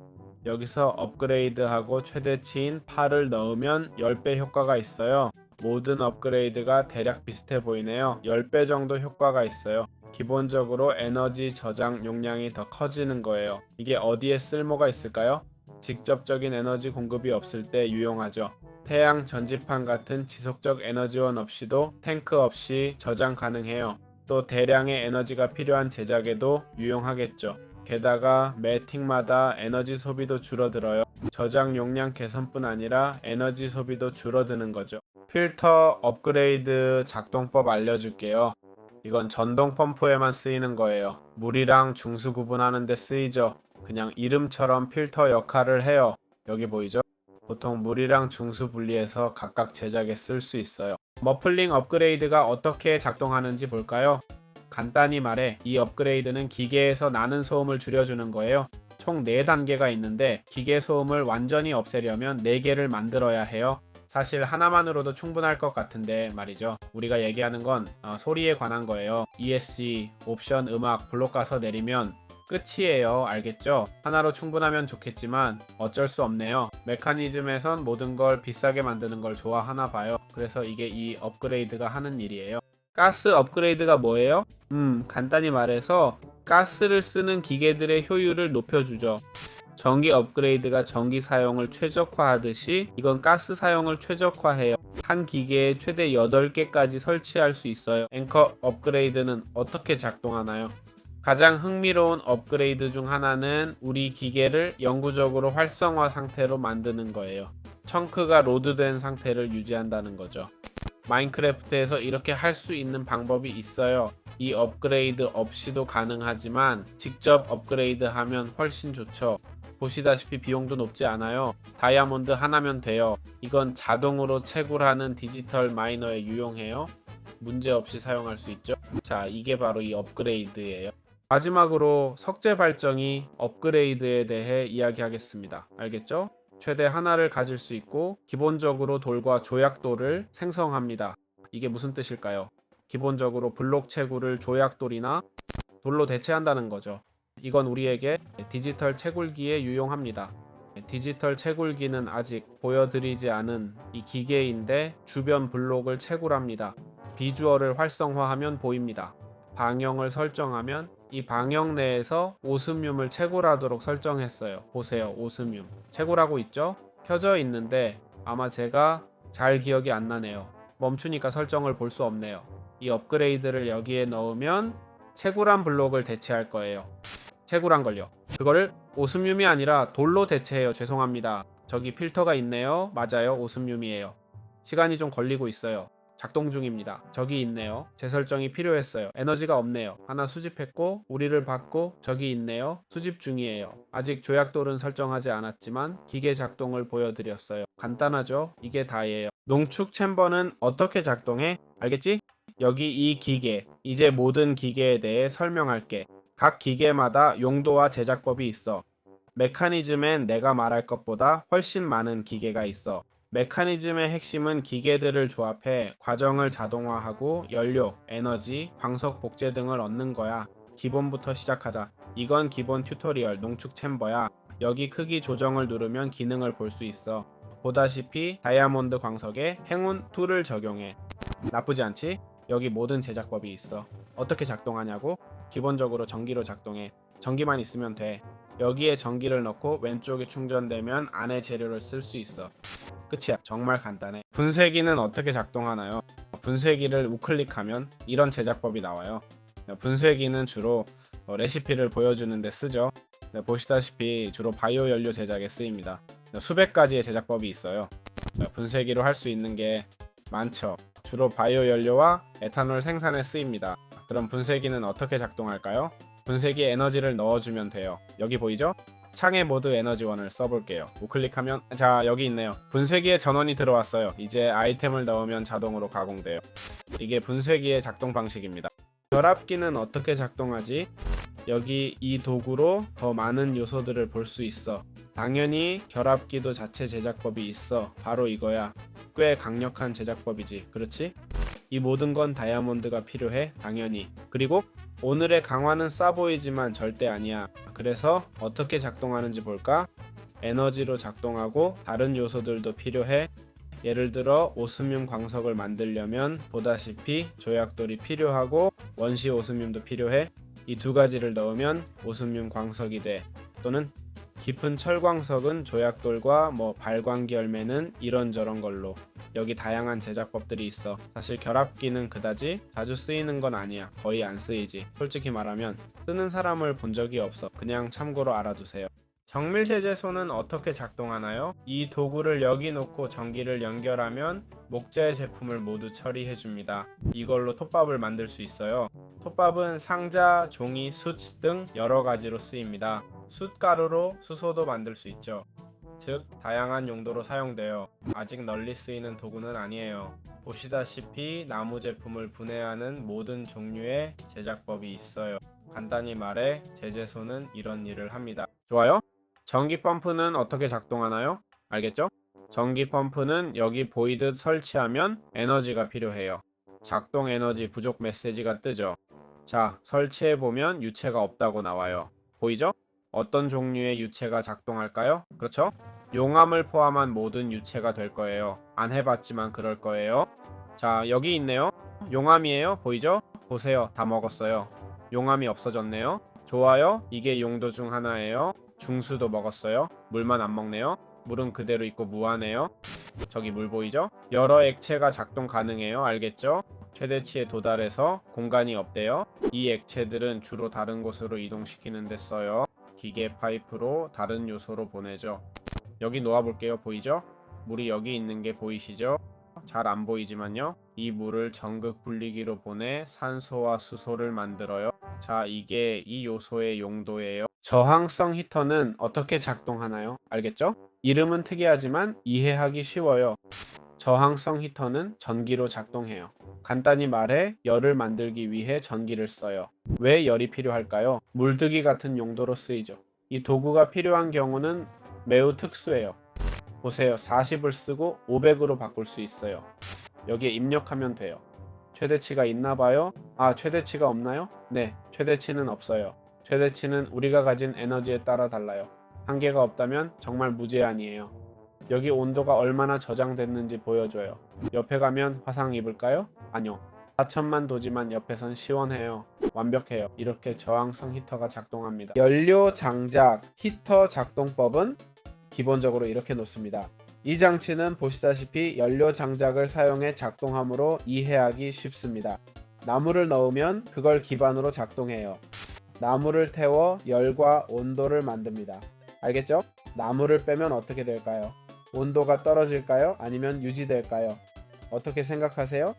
Speaker 1: 여기서 업그레이드하고 최대치인 8을 넣으면 10배 효과가 있어요. 모든 업그레이드가 대략 비슷해 보이네요. 10배 정도 효과가 있어요. 기본적으로 에너지 저장 용량이 더 커지는 거예요. 이게 어디에 쓸모가 있을까요? 직접적인 에너지 공급이 없을 때 유용하죠. 태양 전지판 같은 지속적 에너지원 없이도 탱크 없이 저장 가능해요. 또 대량의 에너지가 필요한 제작에도 유용하겠죠. 게다가 매 틱마다 에너지 소비도 줄어들어요. 저장 용량 개선뿐 아니라 에너지 소비도 줄어드는 거죠. 필터 업그레이드 작동법 알려줄게요. 이건 전동 펌프에만 쓰이는 거예요. 물이랑 중수 구분하는 데 쓰이죠. 그냥 이름처럼 필터 역할을 해요. 여기 보이죠? 보통 물이랑 중수 분리해서 각각 제작에 쓸 수 있어요. 머플링 업그레이드가 어떻게 작동하는지 볼까요? 간단히 말해 이 업그레이드는 기계에서 나는 소음을 줄여주는 거예요. 총 4단계가 있는데 기계 소음을 완전히 없애려면 4개를 만들어야 해요. 사실 하나만으로도 충분할 것 같은데 말이죠. 우리가 얘기하는 건 소리에 관한 거예요. ESC, 옵션, 음악, 블록 가서 내리면 끝이에요. 알겠죠? 하나로 충분하면 좋겠지만 어쩔 수 없네요. 메커니즘에선 모든 걸 비싸게 만드는 걸 좋아하나 봐요. 그래서 이게 이 업그레이드가 하는 일이에요. 가스 업그레이드가 뭐예요? 간단히 말해서 가스를 쓰는 기계들의 효율을 높여주죠. 전기 업그레이드가 전기 사용을 최적화하듯이 이건 가스 사용을 최적화해요. 한 기계에 최대 8개까지 설치할 수 있어요. 앵커 업그레이드는 어떻게 작동하나요? 가장 흥미로운 업그레이드 중 하나는 우리 기계를 영구적으로 활성화 상태로 만드는 거예요. 청크가 로드된 상태를 유지한다는 거죠. 마인크래프트에서 이렇게 할 수 있는 방법이 있어요. 이 업그레이드 없이도 가능하지만 직접 업그레이드 하면 훨씬 좋죠. 보시다시피 비용도 높지 않아요. 다이아몬드 하나면 돼요. 이건 자동으로 채굴하는 디지털 마이너에 유용해요. 문제없이 사용할 수 있죠. 자, 이게 바로 이 업그레이드예요. 마지막으로 석재 발전기 업그레이드에 대해 이야기하겠습니다. 알겠죠? 최대 하나를 가질 수 있고 기본적으로 돌과 조약돌을 생성합니다. 이게 무슨 뜻일까요? 기본적으로 블록 채굴을 조약돌이나 돌로 대체한다는 거죠. 이건 우리에게 디지털 채굴기에 유용합니다. 디지털 채굴기는 아직 보여드리지 않은 이 기계인데 주변 블록을 채굴합니다. 비주얼을 활성화하면 보입니다. 방향을 설정하면 이 방역 내에서 오스뮴을 채굴하도록 설정했어요. 보세요. 오스뮴 채굴하고 있죠? 켜져 있는데 아마 제가 잘 기억이 안 나네요. 멈추니까 설정을 볼 수 없네요. 이 업그레이드를 여기에 넣으면 채굴한 블록을 대체할 거예요. 채굴한 걸요. 그거를 오스뮴이 아니라 돌로 대체해요. 죄송합니다. 저기 필터가 있네요. 맞아요. 오스뮴이에요. 시간이 좀 걸리고 있어요. 작동 중입니다. 저기 있네요. 재설정이 필요했어요. 에너지가 없네요. 하나 수집했고 우리를 받고 저기 있네요. 수집 중이에요. 아직 조약돌은 설정하지 않았지만 기계 작동을 보여드렸어요. 간단하죠? 이게 다예요. 농축 챔버는 어떻게 작동해? 알겠지? 여기 이 기계, 이제 모든 기계에 대해 설명할게. 각 기계마다 용도와 제작법이 있어. 메커니즘엔 내가 말할 것보다 훨씬 많은 기계가 있어. 메커니즘의 핵심은 기계들을 조합해 과정을 자동화하고 연료, 에너지, 광석 복제 등을 얻는 거야. 기본부터 시작하자. 이건 기본 튜토리얼 농축 챔버야. 여기 크기 조정을 누르면 기능을 볼 수 있어. 보다시피 다이아몬드 광석에 행운 2를 적용해. 나쁘지 않지? 여기 모든 제작법이 있어. 어떻게 작동하냐고? 기본적으로 전기로 작동해. 전기만 있으면 돼. 여기에 전기를 넣고 왼쪽에 충전되면 안에 재료를 쓸 수 있어. 끝이야. 정말 간단해. 분쇄기는 어떻게 작동하나요? 분쇄기를 우클릭하면 이런 제작법이 나와요. 분쇄기는 주로 레시피를 보여주는 데 쓰죠. 보시다시피 주로 바이오 연료 제작에 쓰입니다. 수백 가지의 제작법이 있어요. 분쇄기로 할 수 있는 게 많죠. 주로 바이오 연료와 에탄올 생산에 쓰입니다. 그럼 분쇄기는 어떻게 작동할까요? 분쇄기에 에너지를 넣어주면 돼요. 여기 보이죠? 창에 모드 에너지원을 써볼게요. 우클릭하면 자 여기 있네요. 분쇄기에 전원이 들어왔어요. 이제 아이템을 넣으면 자동으로 가공돼요. 이게 분쇄기의 작동 방식입니다. 결합기는 어떻게 작동하지? 여기 이 도구로 더 많은 요소들을 볼 수 있어. 당연히 결합기도 자체 제작법이 있어. 바로 이거야. 꽤 강력한 제작법이지. 그렇지? 이 모든 건 다이아몬드가 필요해. 당연히. 그리고 오늘의 강화는 싸 보이지만 절대 아니야. 그래서 어떻게 작동하는지 볼까? 에너지로 작동하고 다른 요소들도 필요해. 예를 들어 오스뮴 광석을 만들려면 보다시피 조약돌이 필요하고 원시 오스뮴도 필요해. 이 두 가지를 넣으면 오스뮴 광석이 돼. 또는 깊은 철광석은 조약돌과 발광기 열매는 이런저런 걸로. 여기 다양한 제작법들이 있어. 사실 결합기는 그다지 자주 쓰이는 건 아니야. 거의 안 쓰이지. 솔직히 말하면 쓰는 사람을 본 적이 없어. 그냥 참고로 알아두세요. 정밀제재소는 어떻게 작동하나요? 이 도구를 여기 놓고 전기를 연결하면 목재 제품을 모두 처리해줍니다. 이걸로 톱밥을 만들 수 있어요. 톱밥은 상자, 종이, 숯 등 여러 가지로 쓰입니다. 숯가루로 수소도 만들 수 있죠. 즉 다양한 용도로 사용돼요. 아직 널리 쓰이는 도구는 아니에요. 보시다시피 나무 제품을 분해하는 모든 종류의 제작법이 있어요. 간단히 말해 제재소는 이런 일을 합니다. 좋아요? 전기 펌프는 어떻게 작동하나요? 알겠죠? 전기 펌프는 여기 보이듯 설치하면 에너지가 필요해요. 작동 에너지 부족 메시지가 뜨죠. 자, 설치해보면 유체가 없다고 나와요. 보이죠? 어떤 종류의 유체가 작동할까요? 그렇죠? 용암을 포함한 모든 유체가 될 거예요. 안 해봤지만 그럴 거예요. 자, 여기 있네요. 용암이에요. 보이죠? 보세요. 다 먹었어요. 용암이 없어졌네요. 좋아요. 이게 용도 중 하나예요. 중수도 먹었어요. 물만 안 먹네요. 물은 그대로 있고 무하네요. 저기 물 보이죠? 여러 액체가 작동 가능해요. 알겠죠? 최대치에 도달해서 공간이 없대요. 이 액체들은 주로 다른 곳으로 이동시키는 데 써요. 기계 파이프로 다른 요소로 보내죠. 여기 놓아볼게요. 보이죠? 물이 여기 있는 게 보이시죠? 잘 안 보이지만요. 이 물을 전극 분리기로 보내 산소와 수소를 만들어요. 자, 이게 이 요소의 용도예요. 저항성 히터는 어떻게 작동하나요? 알겠죠? 이름은 특이하지만 이해하기 쉬워요. 저항성 히터는 전기로 작동해요. 간단히 말해 열을 만들기 위해 전기를 써요. 왜 열이 필요할까요? 물드기 같은 용도로 쓰이죠. 이 도구가 필요한 경우는 매우 특수해요. 보세요. 40을 쓰고 500으로 바꿀 수 있어요. 여기에 입력하면 돼요. 최대치가 있나봐요? 아, 최대치가 없나요? 네, 최대치는 없어요. 최대치는 우리가 가진 에너지에 따라 달라요. 한계가 없다면 정말 무제한이에요. 여기 온도가 얼마나 저장됐는지 보여줘요. 옆에 가면 화상 입을까요? 아니요. 4천만 도지만 옆에선 시원해요. 완벽해요. 이렇게 저항성 히터가 작동합니다.
Speaker 2: 연료 장작 히터 작동법은 기본적으로 이렇게 놓습니다. 이 장치는 보시다시피 연료 장작을 사용해 작동하므로 이해하기 쉽습니다. 나무를 넣으면 그걸 기반으로 작동해요. 나무를 태워 열과 온도를 만듭니다. 알겠죠? 나무를 빼면 어떻게 될까요? 온도가 떨어질까요? 아니면 유지될까요? 어떻게 생각하세요?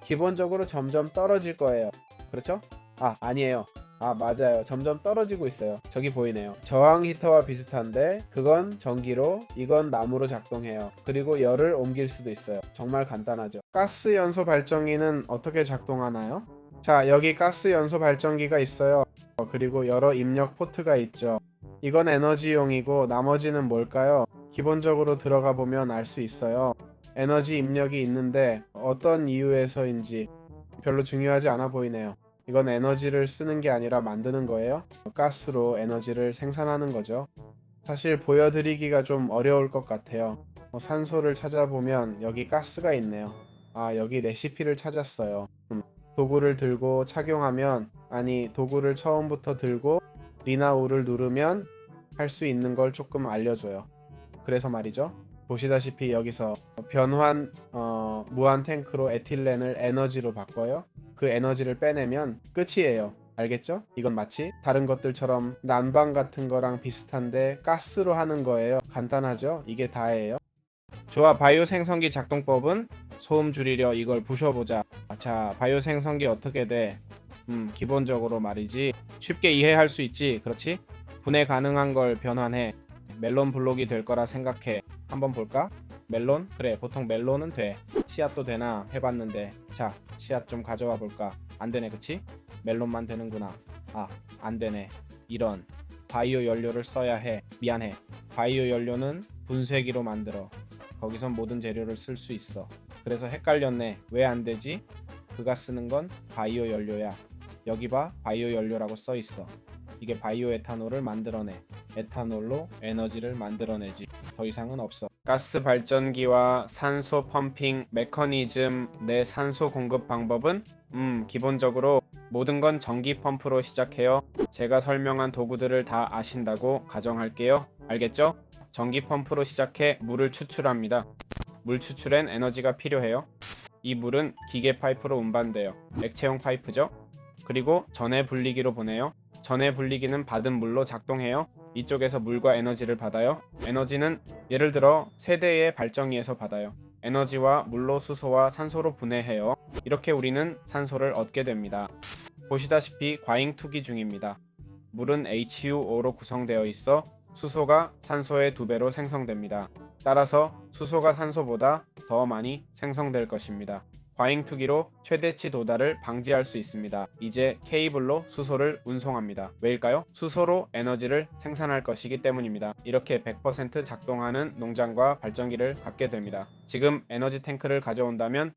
Speaker 2: 기본적으로 점점 떨어질 거예요. 그렇죠? 아니에요. 맞아요. 점점 떨어지고 있어요. 저기 보이네요. 저항 히터와 비슷한데 그건 전기로, 이건 나무로 작동해요. 그리고 열을 옮길 수도 있어요. 정말 간단하죠. 가스 연소 발전기는 어떻게 작동하나요? 자, 여기 가스 연소 발전기가 있어요. 그리고 여러 입력 포트가 있죠. 이건 에너지용이고 나머지는 뭘까요? 기본적으로 들어가 보면 알 수 있어요. 에너지 입력이 있는데 어떤 이유에서인지 별로 중요하지 않아 보이네요. 이건 에너지를 쓰는 게 아니라 만드는 거예요. 가스로 에너지를 생산하는 거죠. 사실 보여드리기가 좀 어려울 것 같아요. 산소를 찾아보면 여기 가스가 있네요. 여기 레시피를 찾았어요. 도구를 들고 착용하면, 도구를 처음부터 들고 리나우를 누르면 할 수 있는 걸 조금 알려줘요. 그래서 말이죠. 보시다시피 여기서 변환 무한 탱크로 에틸렌을 에너지로 바꿔요. 그 에너지를 빼내면 끝이에요. 알겠죠? 이건 마치 다른 것들처럼 난방 같은 거랑 비슷한데 가스로 하는 거예요. 간단하죠? 이게 다예요.
Speaker 1: 좋아, 바이오 생성기 작동법은 소음 줄이려 이걸 부셔보자. 자, 바이오 생성기 어떻게 돼? 기본적으로 말이지. 쉽게 이해할 수 있지, 그렇지? 분해 가능한 걸 변환해. 멜론 블록이 될 거라 생각해. 한번 볼까? 멜론? 그래, 보통 멜론은 돼. 씨앗도 되나 해봤는데. 자, 씨앗 좀 가져와 볼까? 안 되네, 그치? 멜론만 되는구나. 안 되네. 이런 바이오 연료를 써야 해. 미안해. 바이오 연료는 분쇄기로 만들어. 거기선 모든 재료를 쓸 수 있어. 그래서 헷갈렸네. 왜 안 되지? 그가 쓰는 건 바이오 연료야. 여기 봐, 바이오 연료라고 써 있어. 이게 바이오 에탄올을 만들어내. 에탄올로 에너지를 만들어내지. 더 이상은 없어. 가스 발전기와 산소 펌핑 메커니즘 내 산소 공급 방법은 기본적으로 모든 건 전기 펌프로 시작해요. 제가 설명한 도구들을 다 아신다고 가정할게요. 알겠죠? 전기 펌프로 시작해 물을 추출합니다. 물 추출엔 에너지가 필요해요. 이 물은 기계 파이프로 운반돼요. 액체용 파이프죠. 그리고 전해 분리기로 보내요. 전해 분리기는 받은 물로 작동해요. 이쪽에서 물과 에너지를 받아요. 에너지는 예를 들어 세대의 발전기에서 받아요. 에너지와 물로 수소와 산소로 분해해요. 이렇게 우리는 산소를 얻게 됩니다. 보시다시피 과잉 투기 중입니다. 물은 HUO로 구성되어 있어 수소가 산소의 2배로 생성됩니다. 따라서 수소가 산소보다 더 많이 생성될 것입니다. 과잉 투기로 최대치 도달을 방지할 수 있습니다. 이제 케이블로 수소를 운송합니다. 왜일까요? 수소로 에너지를 생산할 것이기 때문입니다. 이렇게 100% 작동하는 농장과 발전기를 갖게 됩니다. 지금 에너지 탱크를 가져온다면,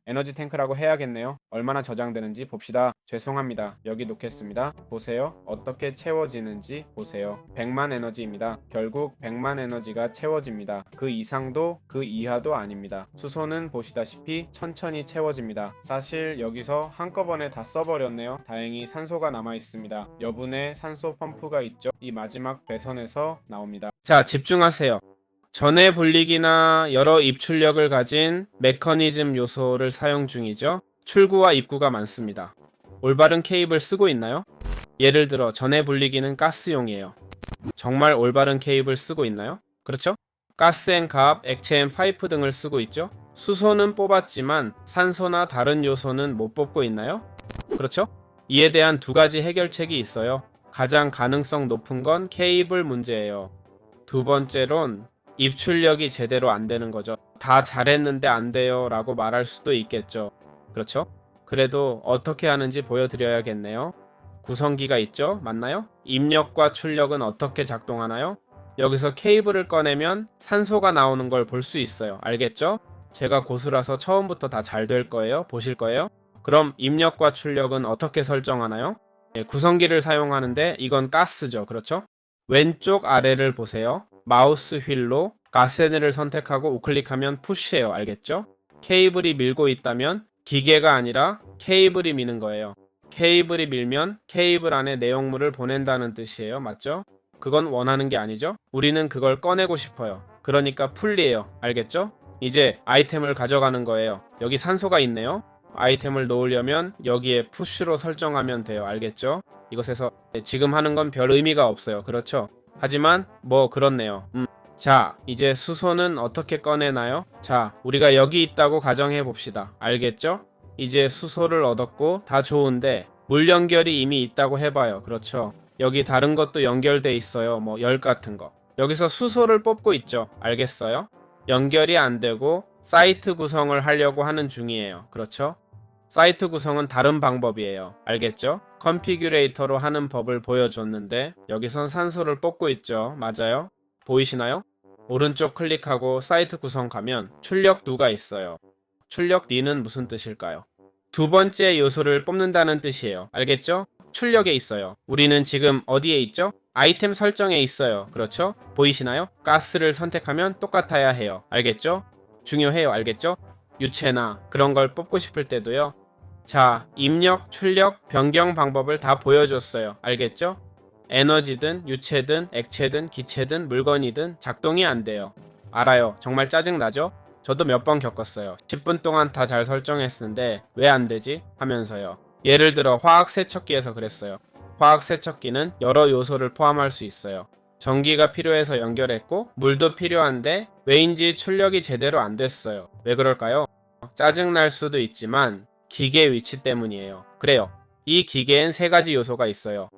Speaker 1: 에너지 탱크라고 해야겠네요. 얼마나 저장되는지 봅시다. 죄송합니다. 여기 놓겠습니다. 보세요. 어떻게 채워지는지 보세요. 100만 에너지입니다. 결국 100만 에너지가 채워집니다. 그 이상도 그 이하도 아닙니다. 수소는 보시다시피 천천히 채워집니다. 사실 여기서 한꺼번에 다 써버렸네요. 다행히 산소가 남아있습니다. 여분의 산소 펌프가 있죠. 이 마지막 배선에서 나옵니다. 자, 집중하세요. 전해 분리기나 여러 입출력을 가진 메커니즘 요소를 사용 중이죠. 출구와 입구가 많습니다. 올바른 케이블 쓰고 있나요? 예를 들어 전해 분리기는 가스용이에요. 정말 올바른 케이블 쓰고 있나요? 그렇죠? 가스앤 갑, 액체앤 파이프 등을 쓰고 있죠. 수소는 뽑았지만 산소나 다른 요소는 못 뽑고 있나요? 그렇죠? 이에 대한 2가지 해결책이 있어요. 가장 가능성 높은 건 케이블 문제예요. 두 번째론 입출력이 제대로 안 되는 거죠. 다 잘했는데 안 돼요 라고 말할 수도 있겠죠. 그렇죠? 그래도 어떻게 하는지 보여드려야겠네요. 구성기가 있죠? 맞나요? 입력과 출력은 어떻게 작동하나요? 여기서 케이블을 꺼내면 산소가 나오는 걸 볼 수 있어요. 알겠죠? 제가 고수라서 처음부터 다 잘 될 거예요. 보실 거예요. 그럼 입력과 출력은 어떻게 설정하나요? 구성기를 사용하는데 이건 가스죠. 그렇죠? 왼쪽 아래를 보세요. 마우스 휠로 가스앤을 선택하고 우클릭하면 푸시예요. 알겠죠? 케이블이 밀고 있다면 기계가 아니라 케이블이 미는 거예요. 케이블이 밀면 케이블 안에 내용물을 보낸다는 뜻이에요. 맞죠? 그건 원하는 게 아니죠? 우리는 그걸 꺼내고 싶어요. 그러니까 풀리에요. 알겠죠? 이제 아이템을 가져가는 거예요. 여기 산소가 있네요. 아이템을 놓으려면 여기에 푸쉬로 설정하면 돼요. 알겠죠? 이것에서 지금 하는 건 별 의미가 없어요. 그렇죠? 하지만 뭐 그렇네요. 자, 이제 수소는 어떻게 꺼내나요? 자, 우리가 여기 있다고 가정해 봅시다. 알겠죠? 이제 수소를 얻었고 다 좋은데 물 연결이 이미 있다고 해봐요. 그렇죠? 여기 다른 것도 연결돼 있어요. 뭐 열 같은 거. 여기서 수소를 뽑고 있죠. 알겠어요? 연결이 안 되고 사이트 구성을 하려고 하는 중이에요. 그렇죠? 사이트 구성은 다른 방법이에요. 알겠죠? 컨피규레이터로 하는 법을 보여줬는데 여기선 산소를 뽑고 있죠. 맞아요? 보이시나요? 오른쪽 클릭하고 사이트 구성 가면 출력 2가 있어요. 출력 2는 무슨 뜻일까요? 두 번째 요소를 뽑는다는 뜻이에요. 알겠죠? 출력에 있어요. 우리는 지금 어디에 있죠? 아이템 설정에 있어요. 그렇죠? 보이시나요? 가스를 선택하면 똑같아야 해요. 알겠죠? 중요해요. 알겠죠? 유체나 그런 걸 뽑고 싶을 때도요. 자, 입력, 출력, 변경 방법을 다 보여줬어요. 알겠죠? 에너지든 유체든 액체든 기체든 물건이든 작동이 안 돼요. 알아요. 정말 짜증나죠? 저도 몇 번 겪었어요. 10분 동안 다 잘 설정했는데 왜 안 되지? 하면서요. 예를 들어 화학 세척기에서 그랬어요. 화학 세척기는 여러 요소를 포함할 수 있어요. 전기가 필요해서 연결했고 물도 필요한데 왜인지 출력이 제대로 안 됐어요. 왜 그럴까요? 짜증날 수도 있지만 기계 위치 때문이에요. 그래요. 이 기계엔 3가지 요소가 있어요.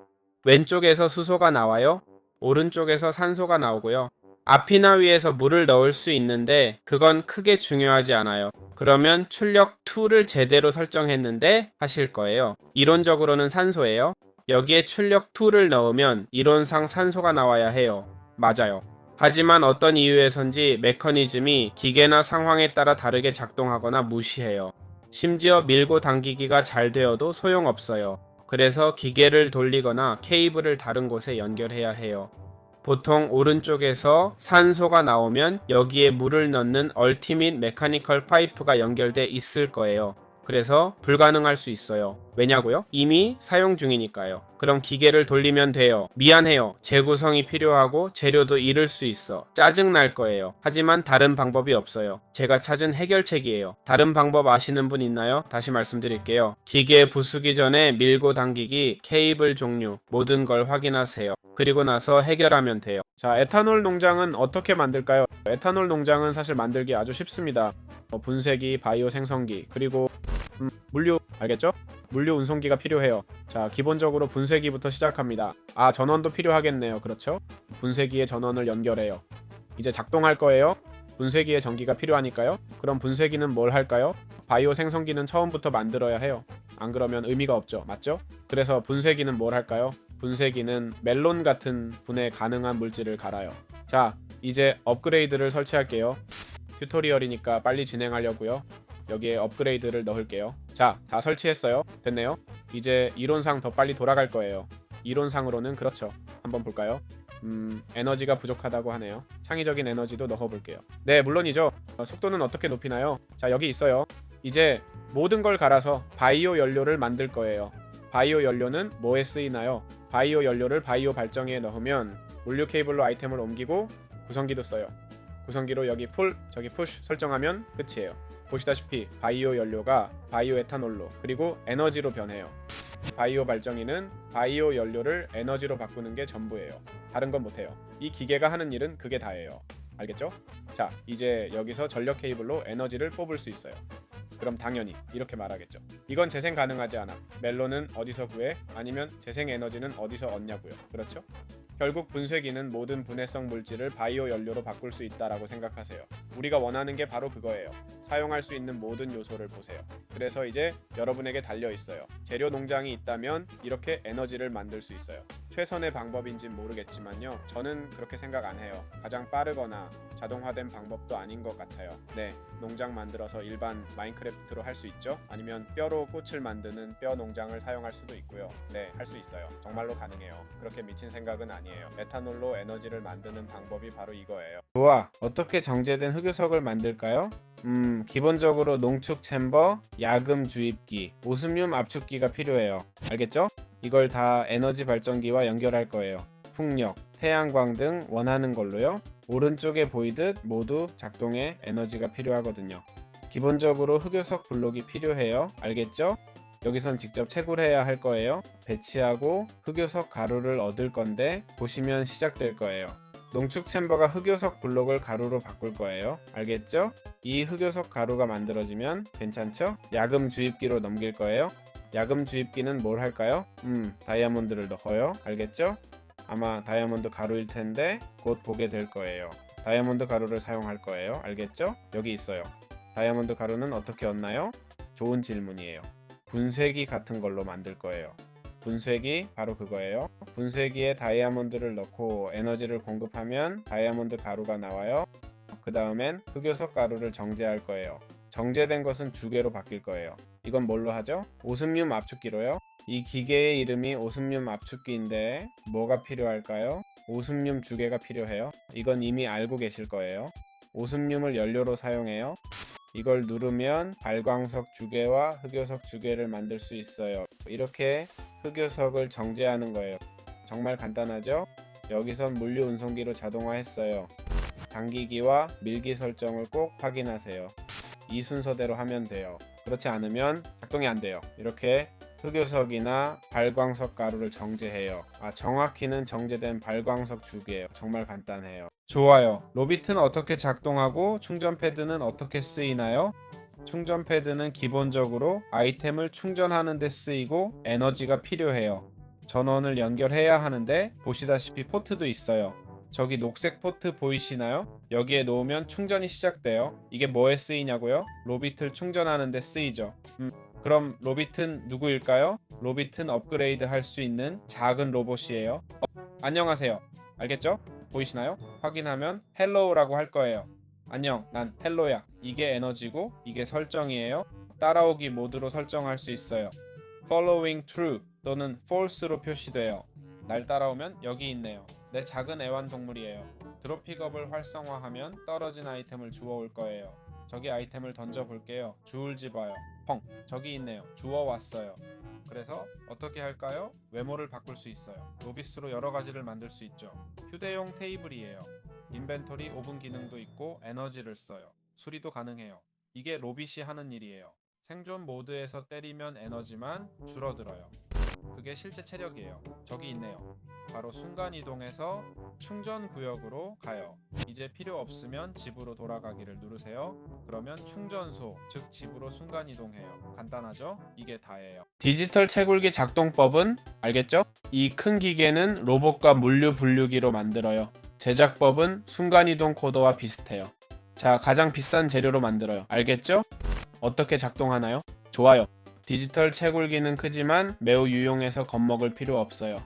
Speaker 1: 왼쪽에서 수소가 나와요. 오른쪽에서 산소가 나오고요. 앞이나 위에서 물을 넣을 수 있는데 그건 크게 중요하지 않아요. 그러면 출력 2를 제대로 설정했는데 하실 거예요. 이론적으로는 산소예요. 여기에 출력 2를 넣으면 이론상 산소가 나와야 해요. 맞아요. 하지만 어떤 이유에선지 메커니즘이 기계나 상황에 따라 다르게 작동하거나 무시해요. 심지어 밀고 당기기가 잘 되어도 소용없어요. 그래서 기계를 돌리거나 케이블을 다른 곳에 연결해야 해요. 보통 오른쪽에서 산소가 나오면 여기에 물을 넣는 얼티밋 메카니컬 파이프가 연결돼 있을 거예요. 그래서 불가능할 수 있어요. 왜냐고요? 이미 사용 중이니까요. 그럼 기계를 돌리면 돼요. 미안해요. 재구성이 필요하고 재료도 잃을 수 있어. 짜증 날 거예요. 하지만 다른 방법이 없어요. 제가 찾은 해결책이에요. 다른 방법 아시는 분 있나요? 다시 말씀드릴게요. 기계 부수기 전에 밀고 당기기, 케이블 종류, 모든 걸 확인하세요. 그리고 나서 해결하면 돼요. 자, 에탄올 농장은 어떻게 만들까요? 에탄올 농장은 사실 만들기 아주 쉽습니다. 분쇄기, 바이오 생성기, 그리고 물류, 알겠죠? 물류 운송기가 필요해요. 자, 기본적으로 분쇄기부터 시작합니다. 아, 전원도 필요하겠네요. 그렇죠? 분쇄기에 전원을 연결해요. 이제 작동할 거예요. 분쇄기에 전기가 필요하니까요. 그럼 분쇄기는 뭘 할까요? 바이오 생성기는 처음부터 만들어야 해요. 안 그러면 의미가 없죠. 맞죠? 그래서 분쇄기는 뭘 할까요? 분쇄기는 멜론 같은 분해 가능한 물질을 갈아요. 자, 이제 업그레이드를 설치할게요. 튜토리얼이니까 빨리 진행하려고요. 여기에 업그레이드를 넣을게요. 자, 다 설치했어요. 됐네요. 이제 이론상 더 빨리 돌아갈 거예요. 이론상으로는 그렇죠. 한번 볼까요? 에너지가 부족하다고 하네요. 창의적인 에너지도 넣어볼게요. 네, 물론이죠. 속도는 어떻게 높이나요? 자, 여기 있어요. 이제 모든 걸 갈아서 바이오 연료를 만들 거예요. 바이오 연료는 뭐에 쓰이나요? 바이오 연료를 바이오 발전기에 넣으면 물류 케이블로 아이템을 옮기고 구성기도 써요. 구성기로 여기 풀, 저기 푸시 설정하면 끝이에요. 보시다시피 바이오 연료가 바이오 에탄올로 그리고 에너지로 변해요. 바이오 발전기는 바이오 연료를 에너지로 바꾸는 게 전부예요. 다른 건 못해요. 이 기계가 하는 일은 그게 다예요. 알겠죠? 자, 이제 여기서 전력 케이블로 에너지를 뽑을 수 있어요. 그럼 당연히 이렇게 말하겠죠. 이건 재생 가능하지 않아. 멜론은 어디서 구해? 아니면 재생 에너지는 어디서 얻냐고요. 그렇죠? 결국 분쇄기는 모든 분해성 물질을 바이오 연료로 바꿀 수 있다라고 생각하세요. 우리가 원하는 게 바로 그거예요. 사용할 수 있는 모든 요소를 보세요. 그래서 이제 여러분에게 달려 있어요. 재료 농장이 있다면 이렇게 에너지를 만들 수 있어요. 최선의 방법인진 모르겠지만요. 저는 그렇게 생각 안 해요. 가장 빠르거나 자동화된 방법도 아닌 것 같아요. 네, 농장 만들어서 일반 마인크래프트로 할 수 있죠. 아니면 뼈로 꽃을 만드는 뼈 농장을 사용할 수도 있고요. 네, 할 수 있어요. 정말로 가능해요. 그렇게 미친 생각은 아니에요. 메탄올로 에너지를 만드는 방법이 바로 이거예요. 좋아, 어떻게 정제된 흑요석을 만들까요? 기본적으로 농축 챔버, 야금 주입기, 오스뮴 압축기가 필요해요. 알겠죠? 이걸 다 에너지 발전기와 연결할 거예요. 풍력, 태양광 등 원하는 걸로요. 오른쪽에 보이듯 모두 작동에 에너지가 필요하거든요. 기본적으로 흑요석 블록이 필요해요. 알겠죠? 여기선 직접 채굴해야 할 거예요. 배치하고 흑요석 가루를 얻을 건데 보시면 시작될 거예요. 농축 챔버가 흑요석 블록을 가루로 바꿀 거예요. 알겠죠? 이 흑요석 가루가 만들어지면 괜찮죠? 야금 주입기로 넘길 거예요. 야금 주입기는 뭘 할까요? 다이아몬드를 넣어요. 알겠죠? 아마 다이아몬드 가루일 텐데 곧 보게 될 거예요. 다이아몬드 가루를 사용할 거예요. 알겠죠? 여기 있어요. 다이아몬드 가루는 어떻게 얻나요? 좋은 질문이에요. 분쇄기 같은 걸로 만들 거예요. 분쇄기 바로 그거예요. 분쇄기에 다이아몬드를 넣고 에너지를 공급하면 다이아몬드 가루가 나와요. 그 다음엔 흑요석 가루를 정제할 거예요. 정제된 것은 주개로 바뀔 거예요. 이건 뭘로 하죠? 오스뮴 압축기로요. 이 기계의 이름이 오스뮴 압축기인데 뭐가 필요할까요? 오스뮴 주개가 필요해요. 이건 이미 알고 계실 거예요. 오스뮴을 연료로 사용해요. 이걸 누르면 발광석 주개와 흑요석 주개를 만들 수 있어요. 이렇게 흑요석을 정제하는 거예요. 정말 간단하죠? 여기선 물류 운송기로 자동화했어요. 당기기와 밀기 설정을 꼭 확인하세요. 이 순서대로 하면 돼요. 그렇지 않으면 작동이 안 돼요. 이렇게 흑요석이나 발광석 가루를 정제해요. 정확히는 정제된 발광석 주개예요. 정말 간단해요. 좋아요. 로빗은 어떻게 작동하고 충전 패드는 어떻게 쓰이나요? 충전 패드는 기본적으로 아이템을 충전하는 데 쓰이고 에너지가 필요해요. 전원을 연결해야 하는데 보시다시피 포트도 있어요. 저기 녹색 포트 보이시나요? 여기에 놓으면 충전이 시작돼요. 이게 뭐에 쓰이냐고요? 로빗을 충전하는 데 쓰이죠. 그럼 로빗은 누구일까요? 로빗은 업그레이드 할 수 있는 작은 로봇이에요. 안녕하세요. 알겠죠? 보이시나요? 확인하면 헬로우라고 할 거예요. 안녕, 난 헬로야. 이게 에너지고 이게 설정이에요. 따라오기 모드로 설정할 수 있어요. Following true 또는 false로 표시돼요. 날 따라오면 여기 있네요. 내 작은 애완동물이에요. 드롭픽업을 활성화하면 떨어진 아이템을 주워올 거예요. 저기 아이템을 던져볼게요. 주울지 봐요. 펑! 저기 있네요. 주워왔어요. 그래서 어떻게 할까요? 외모를 바꿀 수 있어요. 로빗으로 여러 가지를 만들 수 있죠. 휴대용 테이블이에요. 인벤토리 오븐 기능도 있고 에너지를 써요. 수리도 가능해요. 이게 로빗이 하는 일이에요. 생존 모드에서 때리면 에너지만 줄어들어요. 그게 실제 체력이에요. 저기 있네요. 바로 순간이동해서 충전 구역으로 가요. 이제 필요 없으면 집으로 돌아가기를 누르세요. 그러면 충전소, 즉 집으로 순간이동해요. 간단하죠? 이게 다예요. 디지털 채굴기 작동법은 알겠죠? 이 큰 기계는 로봇과 물류 분류기로 만들어요. 제작법은 순간이동 코더와 비슷해요. 자, 가장 비싼 재료로 만들어요. 알겠죠? 어떻게 작동하나요? 좋아요. 디지털 채굴기는 크지만 매우 유용해서 겁먹을 필요 없어요.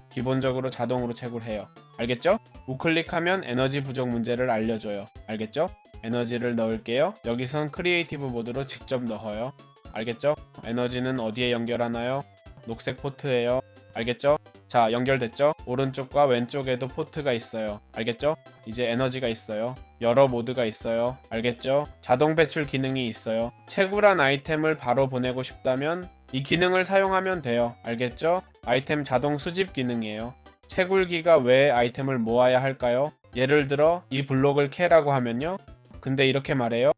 Speaker 1: 기본적으로 자동으로 채굴해요. 알겠죠? 우클릭하면 에너지 부족 문제를 알려줘요. 알겠죠? 에너지를 넣을게요. 여기선 크리에이티브 모드로 직접 넣어요. 알겠죠? 에너지는 어디에 연결하나요? 녹색 포트예요. 알겠죠? 자, 연결됐죠? 오른쪽과 왼쪽에도 포트가 있어요. 알겠죠? 이제 에너지가 있어요. 여러 모드가 있어요. 알겠죠? 자동 배출 기능이 있어요. 채굴한 아이템을 바로 보내고 싶다면 이 기능을 사용하면 돼요. 알겠죠? 아이템 자동 수집 기능이에요. 채굴기가 왜 아이템을 모아야 할까요? 예를 들어 이 블록을 캐라고 하면요. 근데 이렇게 말해요.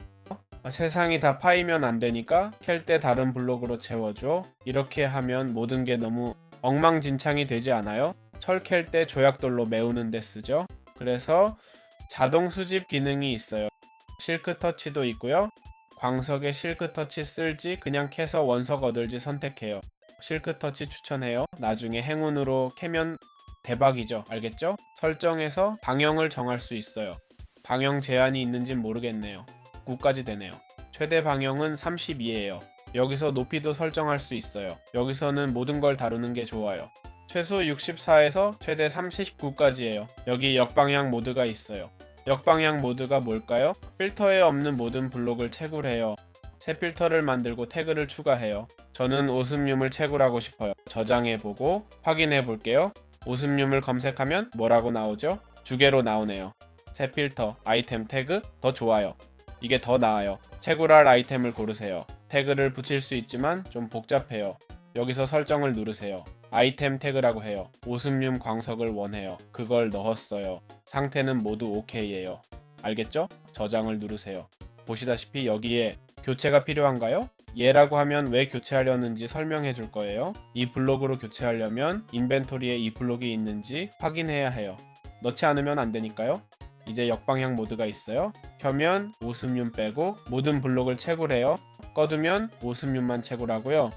Speaker 1: 세상이 다 파이면 안 되니까 캘 때 다른 블록으로 채워줘. 이렇게 하면 모든 게 너무 엉망진창이 되지 않아요? 철 캘 때 조약돌로 메우는 데 쓰죠. 그래서 자동 수집 기능이 있어요. 실크 터치도 있고요. 광석에 실크 터치 쓸지 그냥 캐서 원석 얻을지 선택해요. 실크 터치 추천해요. 나중에 행운으로 캐면 대박이죠. 알겠죠? 설정에서 방향을 정할 수 있어요. 방향 제한이 있는진 모르겠네요. 9까지 되네요. 최대 방향은 32예요. 여기서 높이도 설정할 수 있어요. 여기서는 모든 걸 다루는 게 좋아요. 최소 64에서 최대 39까지예요. 여기 역방향 모드가 있어요. 역방향 모드가 뭘까요? 필터에 없는 모든 블록을 채굴해요. 새 필터를 만들고 태그를 추가해요. 저는 오스뮴을 채굴하고 싶어요. 저장해보고 확인해볼게요. 오스뮴을 검색하면 뭐라고 나오죠? 주개로 나오네요. 새 필터, 아이템 태그, 더 좋아요. 이게 더 나아요. 채굴할 아이템을 고르세요. 태그를 붙일 수 있지만 좀 복잡해요. 여기서 설정을 누르세요. 아이템 태그라고 해요. 오스뮴 광석을 원해요. 그걸 넣었어요. 상태는 모두 OK예요. 알겠죠? 저장을 누르세요. 보시다시피 여기에 교체가 필요한가요? 얘라고 하면 왜 교체하려는지 설명해 줄 거예요. 이 블록으로 교체하려면 인벤토리에 이 블록이 있는지 확인해야 해요. 넣지 않으면 안 되니까요. 이제 역방향 모드가 있어요. 켜면 오스뮴 빼고 모든 블록을 채굴해요. 꺼두면 오스뮴만 채굴하고요.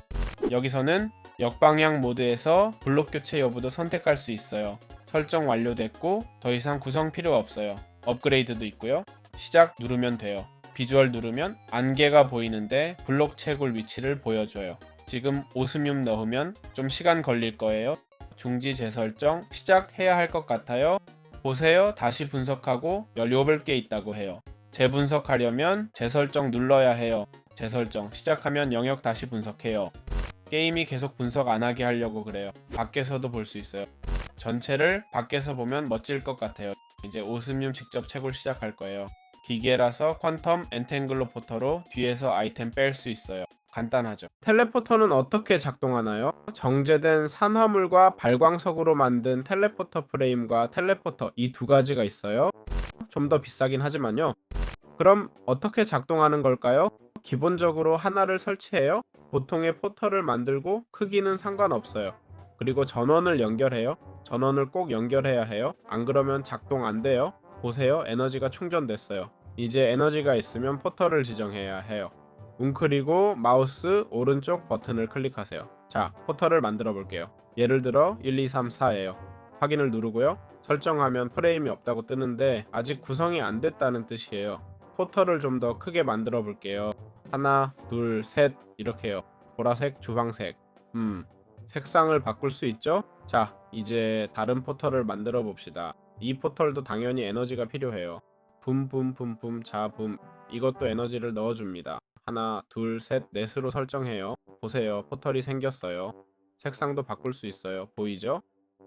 Speaker 1: 여기서는 역방향 모드에서 블록 교체 여부도 선택할 수 있어요. 설정 완료됐고 더 이상 구성 필요 없어요. 업그레이드도 있고요. 시작 누르면 돼요. 비주얼 누르면 안개가 보이는데 블록 채굴 위치를 보여줘요. 지금 오스뮴 넣으면 좀 시간 걸릴 거예요. 중지 재설정 시작해야 할 것 같아요. 보세요. 다시 분석하고 17개 있다고 해요. 재분석하려면 재설정 눌러야 해요. 재설정 시작하면 영역 다시 분석해요. 게임이 계속 분석 안 하게 하려고 그래요. 밖에서도 볼 수 있어요. 전체를 밖에서 보면 멋질 것 같아요. 이제 오스뮴 직접 채굴 시작할 거예요. 기계라서 퀀텀 엔탱글로 포터로 뒤에서 아이템 뺄 수 있어요. 간단하죠. 텔레포터는 어떻게 작동하나요? 정제된 산화물과 발광석으로 만든 텔레포터 프레임과 텔레포터 이 두 가지가 있어요. 좀 더 비싸긴 하지만요. 그럼 어떻게 작동하는 걸까요? 기본적으로 하나를 설치해요. 보통의 포터를 만들고 크기는 상관없어요. 그리고 전원을 연결해요. 전원을 꼭 연결해야 해요. 안 그러면 작동 안 돼요. 보세요. 에너지가 충전됐어요. 이제 에너지가 있으면 포터를 지정해야 해요. 웅크리고 마우스 오른쪽 버튼을 클릭하세요. 자, 포터를 만들어 볼게요. 예를 들어 1, 2, 3, 4예요. 확인을 누르고요. 설정하면 프레임이 없다고 뜨는데 아직 구성이 안 됐다는 뜻이에요. 포터를 좀 더 크게 만들어 볼게요. 하나, 둘, 셋 이렇게요. 보라색, 주황색. 색상을 바꿀 수 있죠? 자, 이제 다른 포털을 만들어 봅시다. 이 포털도 당연히 에너지가 필요해요. 붐붐붐붐 자붐 이것도 에너지를 넣어줍니다. 하나, 둘, 셋, 넷으로 설정해요. 보세요. 포털이 생겼어요. 색상도 바꿀 수 있어요. 보이죠?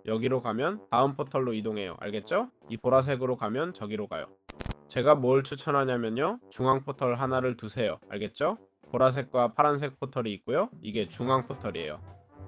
Speaker 1: 여기로 가면 다음 포털로 이동해요. 알겠죠? 이 보라색으로 가면 저기로 가요. 제가 뭘 추천하냐면요. 중앙 포털 하나를 두세요. 알겠죠? 보라색과 파란색 포털이 있고요. 이게 중앙 포털이에요.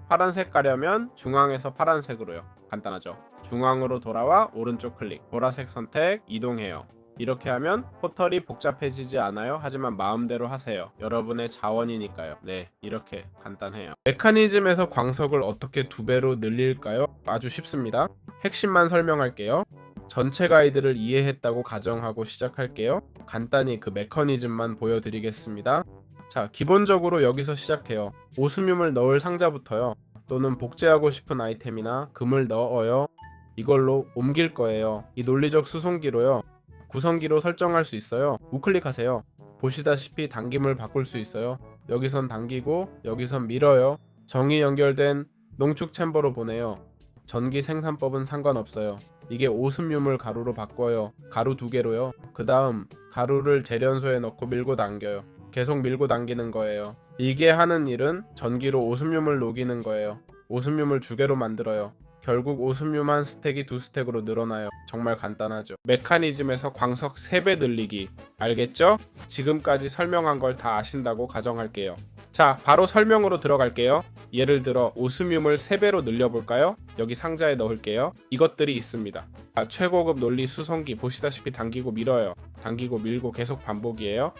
Speaker 1: 파란색 가려면 중앙에서 파란색으로요. 간단하죠? 중앙으로 돌아와 오른쪽 클릭, 보라색 선택, 이동해요. 이렇게 하면 포털이 복잡해지지 않아요. 하지만 마음대로 하세요. 여러분의 자원이니까요. 네, 이렇게 간단해요. 메커니즘에서 광석을 어떻게 2배로 늘릴까요? 아주 쉽습니다. 핵심만 설명할게요. 전체 가이드를 이해했다고 가정하고 시작할게요. 간단히 그 메커니즘만 보여드리겠습니다. 자, 기본적으로 여기서 시작해요. 오스뮴을 넣을 상자부터요. 또는 복제하고 싶은 아이템이나 금을 넣어요. 이걸로 옮길 거예요. 이 논리적 수송기로요. 구성기로 설정할 수 있어요. 우클릭하세요. 보시다시피 당김을 바꿀 수 있어요. 여기선 당기고 여기선 밀어요. 정이 연결된 농축 챔버로 보내요. 전기 생산법은 상관없어요. 이게 오스뮴을 가루로 바꿔요. 가루 2개로요. 그 다음 가루를 재련소에 넣고 밀고 당겨요. 계속 밀고 당기는 거예요. 이게 하는 일은 전기로 오스뮴을 녹이는 거예요. 오스뮴을 2개로 만들어요. 결국 오스뮴 한 스택이 2스택으로 늘어나요. 정말 간단하죠. 메커니즘에서 광석 3배 늘리기. 알겠죠? 지금까지 설명한 걸 다 아신다고 가정할게요. 자, 바로 설명으로 들어갈게요. 예를 들어 오스뮴을 3배로 늘려볼까요? 여기 상자에 넣을게요. 이것들이 있습니다. 최고급 논리 수송기 보시다시피 당기고 밀어요. 당기고 밀고 계속 반복이에요.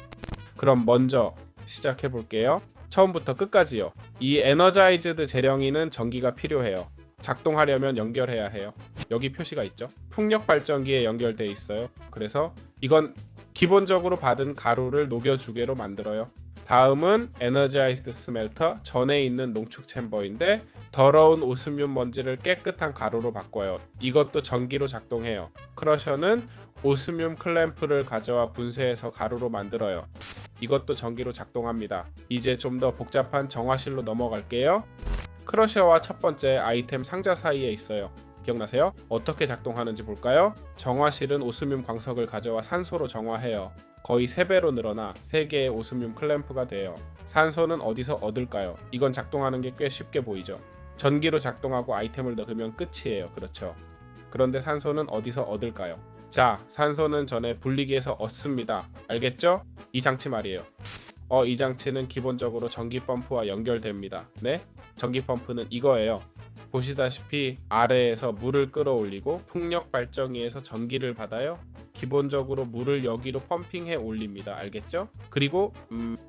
Speaker 1: 그럼 먼저 시작해 볼게요. 처음부터 끝까지요. 이 에너자이즈드 재령이는 전기가 필요해요. 작동하려면 연결해야 해요. 여기 표시가 있죠. 풍력 발전기에 연결돼 있어요. 그래서 이건 기본적으로 받은 가루를 녹여주개로 만들어요. 다음은 에너자이즈드 스멜터, 전에 있는 농축 챔버인데 더러운 오스뮴 먼지를 깨끗한 가루로 바꿔요. 이것도 전기로 작동해요. 크러셔는 오스뮴 클램프를 가져와 분쇄해서 가루로 만들어요. 이것도 전기로 작동합니다. 이제 좀 더 복잡한 정화실로 넘어갈게요. 크러셔와 첫 번째 아이템 상자 사이에 있어요. 기억나세요? 어떻게 작동하는지 볼까요? 정화실은 오스뮴 광석을 가져와 산소로 정화해요. 거의 3배로 늘어나 3개의 오스뮴 클램프가 돼요. 산소는 어디서 얻을까요? 이건 작동하는 게 꽤 쉽게 보이죠? 전기로 작동하고 아이템을 넣으면 끝이에요. 그렇죠? 그런데 산소는 어디서 얻을까요? 자, 산소는 전에 분리기에서 얻습니다. 알겠죠? 이 장치 말이에요. 이 장치는 기본적으로 전기 펌프와 연결됩니다. 네? 전기 펌프는 이거예요. 보시다시피 아래에서 물을 끌어올리고 풍력 발전기에서 전기를 받아요. 기본적으로 물을 여기로 펌핑해 올립니다. 알겠죠? 그리고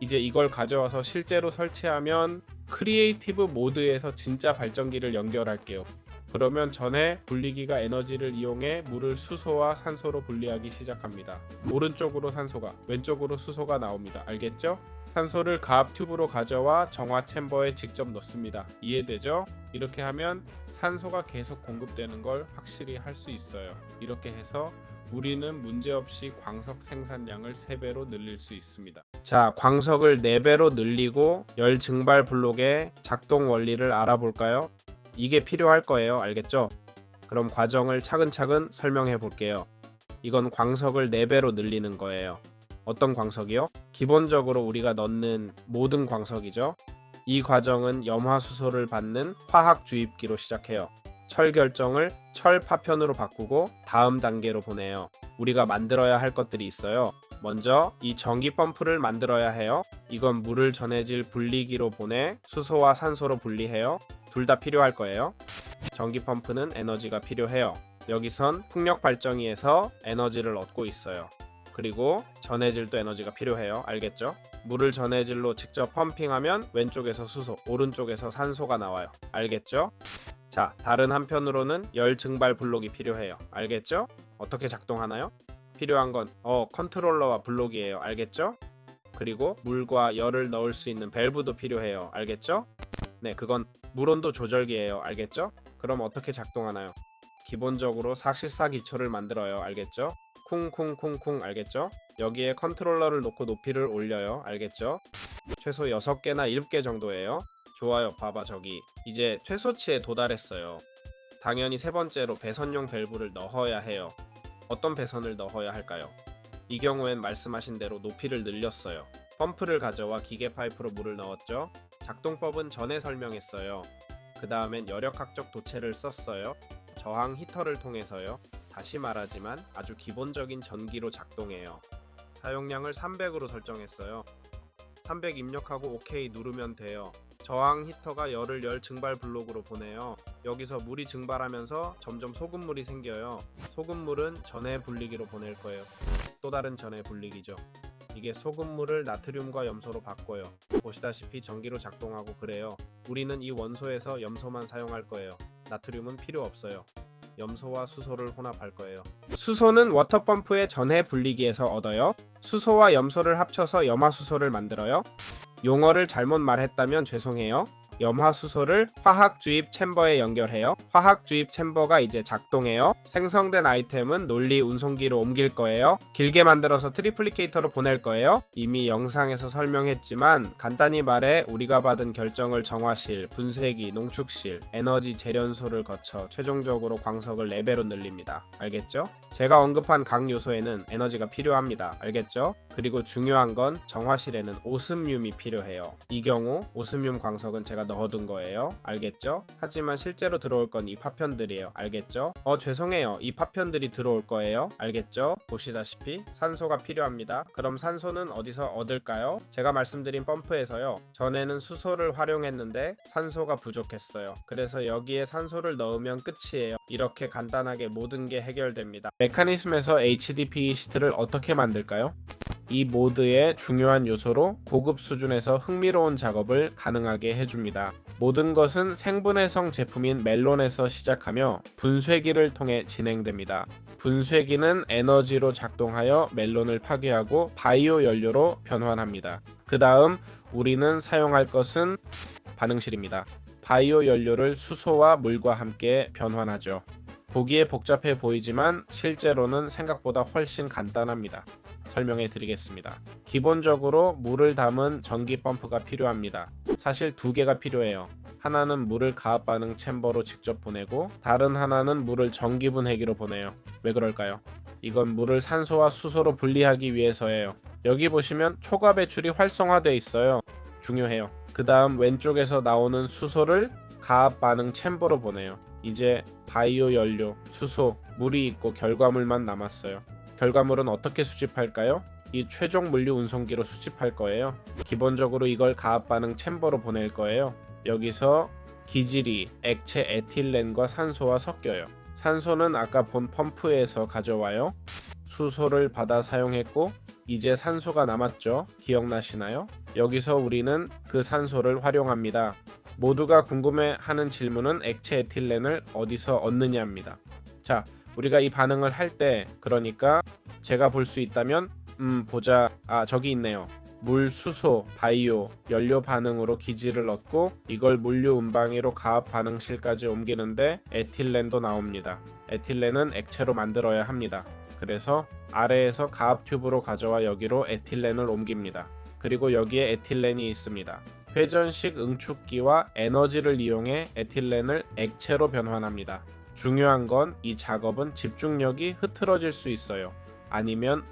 Speaker 1: 이제 이걸 가져와서 실제로 설치하면 크리에이티브 모드에서 진짜 발전기를 연결할게요. 그러면 전에 분리기가 에너지를 이용해 물을 수소와 산소로 분리하기 시작합니다. 오른쪽으로 산소가, 왼쪽으로 수소가 나옵니다. 알겠죠? 산소를 가압 튜브로 가져와 정화 챔버에 직접 넣습니다. 이해되죠? 이렇게 하면 산소가 계속 공급되는 걸 확실히 할 수 있어요. 이렇게 해서 우리는 문제없이 광석 생산량을 3배로 늘릴 수 있습니다. 자, 광석을 4배로 늘리고 열 증발 블록의 작동 원리를 알아볼까요? 이게 필요할 거예요. 알겠죠? 그럼 과정을 차근차근 설명해 볼게요. 이건 광석을 4배로 늘리는 거예요. 어떤 광석이요? 기본적으로 우리가 넣는 모든 광석이죠. 이 과정은 염화수소를 받는 화학 주입기로 시작해요. 철 결정을 철 파편으로 바꾸고 다음 단계로 보내요. 우리가 만들어야 할 것들이 있어요. 먼저 이 전기 펌프를 만들어야 해요. 이건 물을 전해질 분리기로 보내 수소와 산소로 분리해요. 둘 다 필요할 거예요. 전기 펌프는 에너지가 필요해요. 여기선 풍력 발전기에서 에너지를 얻고 있어요. 그리고 전해질도 에너지가 필요해요. 알겠죠? 물을 전해질로 직접 펌핑하면 왼쪽에서 수소, 오른쪽에서 산소가 나와요. 알겠죠? 자, 다른 한편으로는 열 증발 블록이 필요해요. 알겠죠? 어떻게 작동하나요? 필요한 건 컨트롤러와 블록이에요. 알겠죠? 그리고 물과 열을 넣을 수 있는 밸브도 필요해요. 알겠죠? 네, 그건 물온도 조절기예요. 알겠죠? 그럼 어떻게 작동하나요? 기본적으로 사실사 기초를 만들어요. 알겠죠? 쿵쿵쿵쿵. 알겠죠? 여기에 컨트롤러를 놓고 높이를 올려요. 알겠죠? 최소 6개나 7개 정도예요. 좋아요. 봐봐, 저기 이제 최소치에 도달했어요. 당연히 세 번째로 배선용 밸브를 넣어야 해요. 어떤 배선을 넣어야 할까요? 이 경우엔 말씀하신 대로 높이를 늘렸어요. 펌프를 가져와 기계 파이프로 물을 넣었죠. 작동법은 전에 설명했어요. 그 다음엔 열역학적 도체를 썼어요. 저항 히터를 통해서요. 다시 말하지만 아주 기본적인 전기로 작동해요. 사용량을 300으로 설정했어요. 300 입력하고 OK 누르면 돼요. 저항 히터가 열을 열 증발 블록으로 보내요. 여기서 물이 증발하면서 점점 소금물이 생겨요. 소금물은 전해 분리기로 보낼 거예요. 또 다른 전해 분리기죠. 이게 소금물을 나트륨과 염소로 바꿔요. 보시다시피 전기로 작동하고 그래요. 우리는 이 원소에서 염소만 사용할 거예요. 나트륨은 필요 없어요. 염소와 수소를 혼합할 거예요. 수소는 워터펌프의 전해 분리기에서 얻어요. 수소와 염소를 합쳐서 염화수소를 만들어요. 용어를 잘못 말했다면 죄송해요. 염화수소를 화학주입 챔버에 연결해요. 화학주입 챔버가 이제 작동해요. 생성된 아이템은 논리 운송기로 옮길 거예요. 길게 만들어서 트리플리케이터로 보낼 거예요. 이미 영상에서 설명했지만 간단히 말해 우리가 받은 결정을 정화실, 분쇄기, 농축실, 에너지 재련소를 거쳐 최종적으로 광석을 4배로 늘립니다. 알겠죠? 제가 언급한 각 요소에는 에너지가 필요합니다. 알겠죠? 그리고 중요한 건 정화실에는 오스뮴이 필요해요. 이 경우 오스뮴 광석은 제가 넣어둔 거예요. 알겠죠? 하지만 실제로 들어올 건 이 파편들이에요. 알겠죠? 죄송해요. 이 파편들이 들어올 거예요. 알겠죠? 보시다시피 산소가 필요합니다. 그럼 산소는 어디서 얻을까요? 제가 말씀드린 펌프에서요. 전에는 수소를 활용했는데 산소가 부족했어요. 그래서 여기에 산소를 넣으면 끝이에요. 이렇게 간단하게 모든 게 해결됩니다. 메커니즘에서 HDPE 시트를 어떻게 만들까요? 이 모드의 중요한 요소로 고급 수준에서 흥미로운 작업을 가능하게 해줍니다. 모든 것은 생분해성 제품인 멜론에서 시작하며 분쇄기를 통해 진행됩니다. 분쇄기는 에너지로 작동하여 멜론을 파괴하고 바이오 연료로 변환합니다. 그 다음 우리는 사용할 것은 반응실입니다. 바이오 연료를 수소와 물과 함께 변환하죠. 보기에 복잡해 보이지만 실제로는 생각보다 훨씬 간단합니다. 설명해 드리겠습니다. 기본적으로 물을 담은 전기 펌프가 필요합니다. 사실 2개가 필요해요. 하나는 물을 가압 반응 챔버로 직접 보내고 다른 하나는 물을 전기 분해기로 보내요. 왜 그럴까요? 이건 물을 산소와 수소로 분리하기 위해서예요. 여기 보시면 초과 배출이 활성화되어 있어요. 중요해요. 그 다음 왼쪽에서 나오는 수소를 가압 반응 챔버로 보내요. 이제 바이오 연료, 수소, 물이 있고 결과물만 남았어요. 결과물은 어떻게 수집할까요? 이 최종 물류 운송기로 수집할 거예요. 기본적으로 이걸 가압 반응 챔버로 보낼 거예요. 여기서 기질이 액체 에틸렌과 산소와 섞여요. 산소는 아까 본 펌프에서 가져와요. 수소를 받아 사용했고 이제 산소가 남았죠. 기억나시나요? 여기서 우리는 그 산소를 활용합니다. 모두가 궁금해하는 질문은 액체 에틸렌을 어디서 얻느냐입니다. 자, 우리가 이 반응을 할 때, 그러니까 제가 볼 수 있다면 보자. 저기 있네요. 물, 수소, 바이오, 연료 반응으로 기질을 얻고 이걸 물류 운방위로 가압 반응실까지 옮기는데 에틸렌도 나옵니다. 에틸렌은 액체로 만들어야 합니다. 그래서 아래에서 가압 튜브로 가져와 여기로 에틸렌을 옮깁니다. 그리고 여기에 에틸렌이 있습니다. 회전식 응축기와 에너지를 이용해 에틸렌을 액체로 변환합니다. 중요한 건 이 작업은 집중력이 흐트러질 수 있어요. 아니면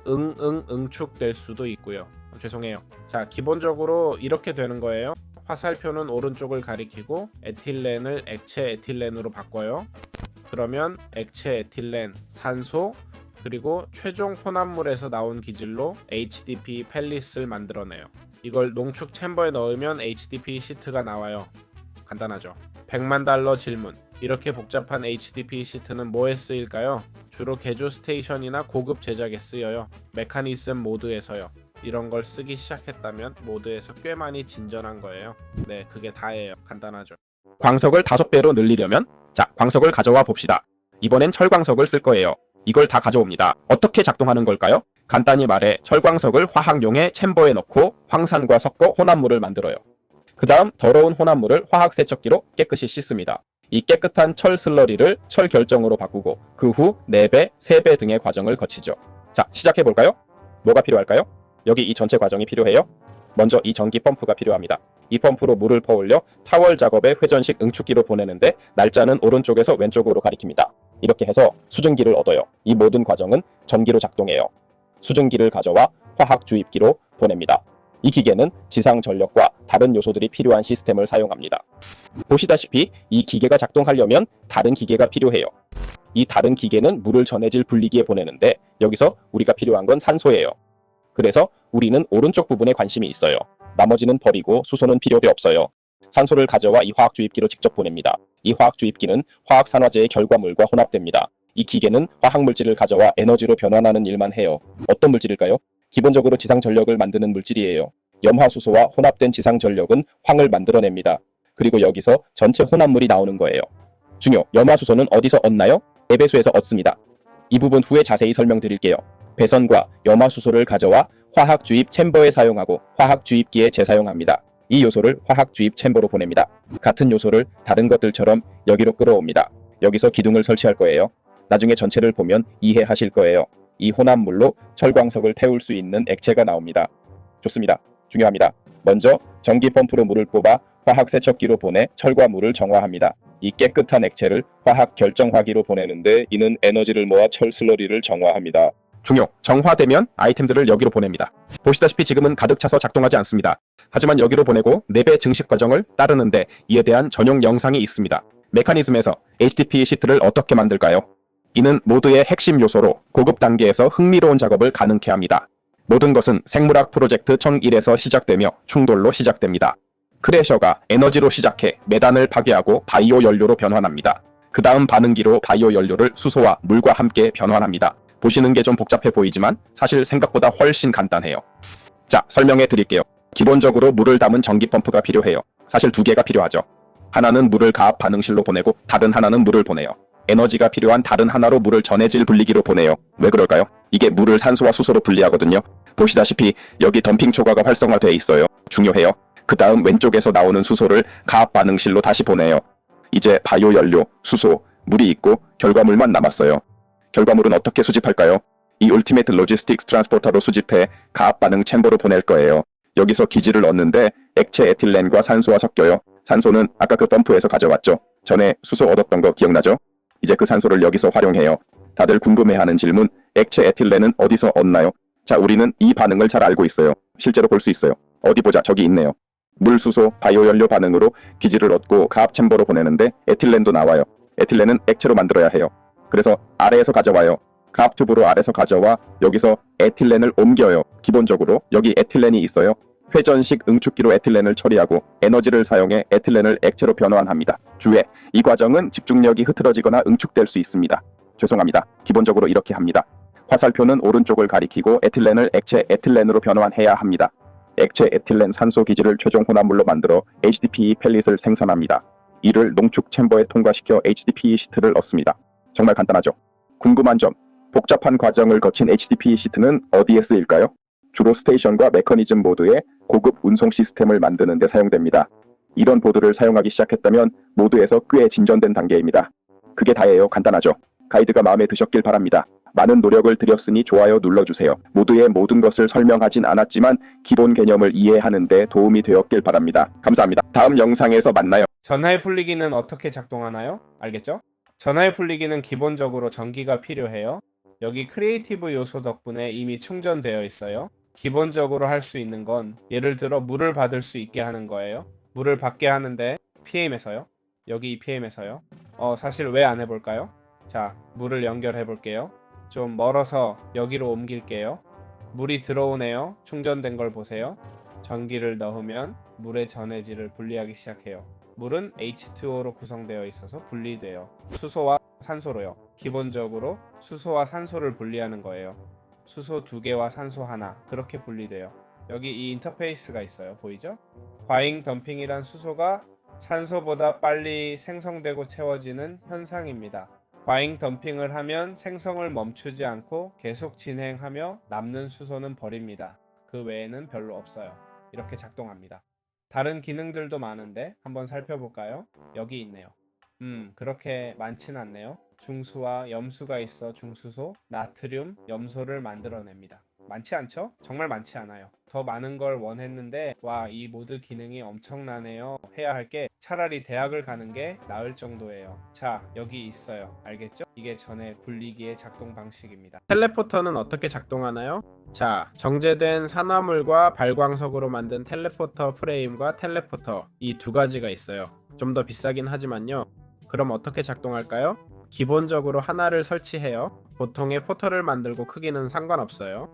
Speaker 1: 응축될 수도 있고요. 죄송해요. 자, 기본적으로 이렇게 되는 거예요. 화살표는 오른쪽을 가리키고 에틸렌을 액체 에틸렌으로 바꿔요. 그러면 액체 에틸렌, 산소, 그리고 최종 혼합물에서 나온 기질로 HDP 펠릿을 만들어내요. 이걸 농축 챔버에 넣으면 HDP 시트가 나와요. 간단하죠. 100만 달러 질문. 이렇게 복잡한 HDP 시트는 뭐에 쓰일까요? 주로 개조 스테이션이나 고급 제작에 쓰여요. 메커니즘 모드에서요. 이런 걸 쓰기 시작했다면 모드에서 꽤 많이 진전한 거예요. 네, 그게 다예요. 간단하죠.
Speaker 3: 광석을 5배로 늘리려면 자, 광석을 가져와 봅시다. 이번엔 철광석을 쓸 거예요. 이걸 다 가져옵니다. 어떻게 작동하는 걸까요? 간단히 말해 철광석을 화학용의 챔버에 넣고 황산과 섞어 혼합물을 만들어요. 그 다음 더러운 혼합물을 화학 세척기로 깨끗이 씻습니다. 이 깨끗한 철 슬러리를 철 결정으로 바꾸고 그 후 4배, 3배 등의 과정을 거치죠. 자, 시작해 볼까요? 뭐가 필요할까요? 여기 이 전체 과정이 필요해요. 먼저 이 전기 펌프가 필요합니다. 이 펌프로 물을 퍼올려 타월 작업에 회전식 응축기로 보내는데 날짜는 오른쪽에서 왼쪽으로 가리킵니다. 이렇게 해서 수증기를 얻어요. 이 모든 과정은 전기로 작동해요. 수증기를 가져와 화학 주입기로 보냅니다. 이 기계는 지상 전력과 다른 요소들이 필요한 시스템을 사용합니다. 보시다시피 이 기계가 작동하려면 다른 기계가 필요해요. 이 다른 기계는 물을 전해질 분리기에 보내는데 여기서 우리가 필요한 건 산소예요. 그래서 우리는 오른쪽 부분에 관심이 있어요. 나머지는 버리고 수소는 필요도 없어요. 산소를 가져와 이 화학 주입기로 직접 보냅니다. 이 화학 주입기는 화학 산화제의 결과물과 혼합됩니다. 이 기계는 화학 물질을 가져와 에너지로 변환하는 일만 해요. 어떤 물질일까요? 기본적으로 지상 전력을 만드는 물질이에요. 염화수소와 혼합된 지상 전력은 황을 만들어냅니다. 그리고 여기서 전체 혼합물이 나오는 거예요. 중요, 염화수소는 어디서 얻나요? 배배수에서 얻습니다. 이 부분 후에 자세히 설명드릴게요. 배선과 염화수소를 가져와 화학 주입 챔버에 사용하고 화학 주입기에 재사용합니다. 이 요소를 화학 주입 챔버로 보냅니다. 같은 요소를 다른 것들처럼 여기로 끌어옵니다. 여기서 기둥을 설치할 거예요. 나중에 전체를 보면 이해하실 거예요. 이 혼합물로 철광석을 태울 수 있는 액체가 나옵니다. 좋습니다. 중요합니다. 먼저 전기 펌프로 물을 뽑아 화학 세척기로 보내 철과 물을 정화합니다. 이 깨끗한 액체를 화학 결정화기로 보내는데 이는 에너지를 모아 철 슬러리를 정화합니다. 중요, 정화되면 아이템들을 여기로 보냅니다. 보시다시피 지금은 가득 차서 작동하지 않습니다. 하지만 여기로 보내고 4배 증식 과정을 따르는데 이에 대한 전용 영상이 있습니다. 메커니즘에서 HDP 시트를 어떻게 만들까요? 이는 모드의 핵심 요소로 고급 단계에서 흥미로운 작업을 가능케 합니다. 모든 것은 생물학 프로젝트 1001에서 시작되며 충돌로 시작됩니다. 크래셔가 에너지로 시작해 메단을 파괴하고 바이오 연료로 변환합니다. 그 다음 반응기로 바이오 연료를 수소와 물과 함께 변환합니다. 보시는 게 좀 복잡해 보이지만 사실 생각보다 훨씬 간단해요. 자, 설명해 드릴게요. 기본적으로 물을 담은 전기 펌프가 필요해요. 사실 2개가 필요하죠. 하나는 물을 가압 반응실로 보내고 다른 하나는 물을 보내요. 에너지가 필요한 다른 하나로 물을 전해질 분리기로 보내요. 왜 그럴까요? 이게 물을 산소와 수소로 분리하거든요. 보시다시피 여기 덤핑 초과가 활성화되어 있어요. 중요해요. 그 다음 왼쪽에서 나오는 수소를 가압 반응실로 다시 보내요. 이제 바이오 연료, 수소, 물이 있고 결과물만 남았어요. 결과물은 어떻게 수집할까요? 이 울티메이트 로지스틱스 트랜스포터로 수집해 가압 반응 챔버로 보낼 거예요. 여기서 기질을 얻는데 액체 에틸렌과 산소와 섞여요. 산소는 아까 그 펌프에서 가져왔죠. 전에 수소 얻었던 거 기억나죠? 이제 그 산소를 여기서 활용해요. 다들 궁금해하는 질문, 액체 에틸렌은 어디서 얻나요? 자, 우리는 이 반응을 잘 알고 있어요. 실제로 볼 수 있어요. 어디 보자, 저기 있네요. 물, 수소, 바이오 연료 반응으로 기질을 얻고 가압 챔버로 보내는데 에틸렌도 나와요. 에틸렌은 액체로 만들어야 해요. 그래서 아래에서 가져와요. 가압 튜브로 아래에서 가져와 여기서 에틸렌을 옮겨요. 기본적으로 여기 에틸렌이 있어요. 회전식 응축기로 에틸렌을 처리하고 에너지를 사용해 에틸렌을 액체로 변환합니다. 주의, 이 과정은 집중력이 흐트러지거나 응축될 수 있습니다. 죄송합니다. 기본적으로 이렇게 합니다. 화살표는 오른쪽을 가리키고 에틸렌을 액체 에틸렌으로 변환해야 합니다. 액체 에틸렌 산소 기질을 최종 혼합물로 만들어 HDPE 펠릿을 생산합니다. 이를 농축 챔버에 통과시켜 HDPE 시트를 얻습니다. 정말 간단하죠? 궁금한 점, 복잡한 과정을 거친 HDPE 시트는 어디에 쓰일까요? 주로 스테이션과 메커니즘 보드의 고급 운송 시스템을 만드는 데 사용됩니다. 이런 보드를 사용하기 시작했다면 모드에서 꽤 진전된 단계입니다. 그게 다예요. 간단하죠? 가이드가 마음에 드셨길 바랍니다. 많은 노력을 들였으니 좋아요 눌러주세요. 모두의 모든 것을 설명하진 않았지만 기본 개념을 이해하는 데 도움이 되었길 바랍니다. 감사합니다. 다음 영상에서 만나요.
Speaker 1: 전하의 풀리기는 어떻게 작동하나요? 알겠죠? 전하의 풀리기는 기본적으로 전기가 필요해요. 여기 크리에이티브 요소 덕분에 이미 충전되어 있어요. 기본적으로 할 수 있는 건 예를 들어 물을 받을 수 있게 하는 거예요. 물을 받게 하는데 PM에서요. 여기 이 PM에서요. 사실 왜 안 해볼까요? 자, 물을 연결해 볼게요. 좀 멀어서 여기로 옮길게요. 물이 들어오네요. 충전된 걸 보세요. 전기를 넣으면 물의 전해질을 분리하기 시작해요. 물은 H2O로 구성되어 있어서 분리돼요. 수소와 산소로요. 기본적으로 수소와 산소를 분리하는 거예요. 수소 2개와 산소 하나, 그렇게 분리돼요. 여기 이 인터페이스가 있어요. 보이죠? 과잉 덤핑이란 수소가 산소보다 빨리 생성되고 채워지는 현상입니다. 과잉 덤핑을 하면 생성을 멈추지 않고 계속 진행하며 남는 수소는 버립니다. 그 외에는 별로 없어요. 이렇게 작동합니다. 다른 기능들도 많은데 한번 살펴볼까요? 여기 있네요. 그렇게 많진 않네요. 중수와 염수가 있어 중수소, 나트륨, 염소를 만들어냅니다. 많지 않죠? 정말 많지 않아요. 더 많은 걸 원했는데 와, 이 모드 기능이 엄청나네요 해야 할 게 차라리 대학을 가는 게 나을 정도예요. 자, 여기 있어요. 알겠죠? 이게 전에 분리기의 작동 방식입니다. 텔레포터는 어떻게 작동하나요? 자, 정제된 산화물과 발광석으로 만든 텔레포터 프레임과 텔레포터, 이 두 가지가 있어요. 좀 더 비싸긴 하지만요. 그럼 어떻게 작동할까요? 기본적으로 하나를 설치해요. 보통의 포터를 만들고 크기는 상관없어요.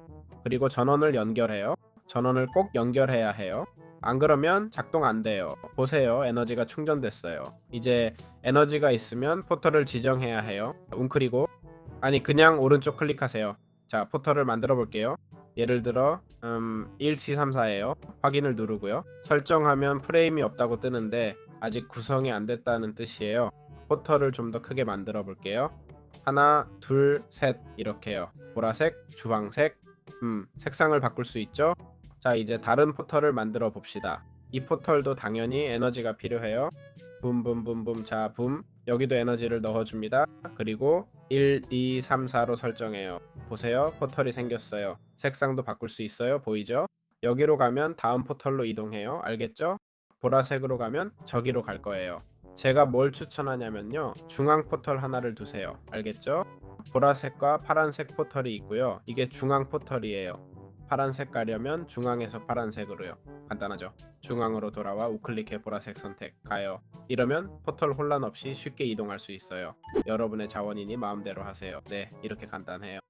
Speaker 1: 그리고 전원을 연결해요. 전원을 꼭 연결해야 해요. 안 그러면 작동 안 돼요. 보세요. 에너지가 충전됐어요. 이제 에너지가 있으면 포터를 지정해야 해요. 웅크리고, 아니 그냥 오른쪽 클릭하세요. 자, 포터를 만들어 볼게요. 예를 들어 1734예요. 확인을 누르고요. 설정하면 프레임이 없다고 뜨는데 아직 구성이 안 됐다는 뜻이에요. 포터를 좀 더 크게 만들어 볼게요. 하나, 둘, 셋, 이렇게요. 보라색, 주황색, 색상을 바꿀 수 있죠. 자, 이제 다른 포털을 만들어 봅시다. 이 포털도 당연히 에너지가 필요해요. 붐붐붐붐. 자, 붐. 여기도 에너지를 넣어줍니다. 그리고 1, 2, 3, 4로 설정해요. 보세요. 포털이 생겼어요. 색상도 바꿀 수 있어요. 보이죠? 여기로 가면 다음 포털로 이동해요. 알겠죠? 보라색으로 가면 저기로 갈 거예요. 제가 뭘 추천하냐면요. 중앙 포털 하나를 두세요. 알겠죠? 보라색과 파란색 포털이 있고요. 이게 중앙 포털이에요. 파란색 가려면 중앙에서 파란색으로요. 간단하죠? 중앙으로 돌아와 우클릭해 보라색 선택 가요. 이러면 포털 혼란 없이 쉽게 이동할 수 있어요. 여러분의 자원이니 마음대로 하세요. 네, 이렇게 간단해요.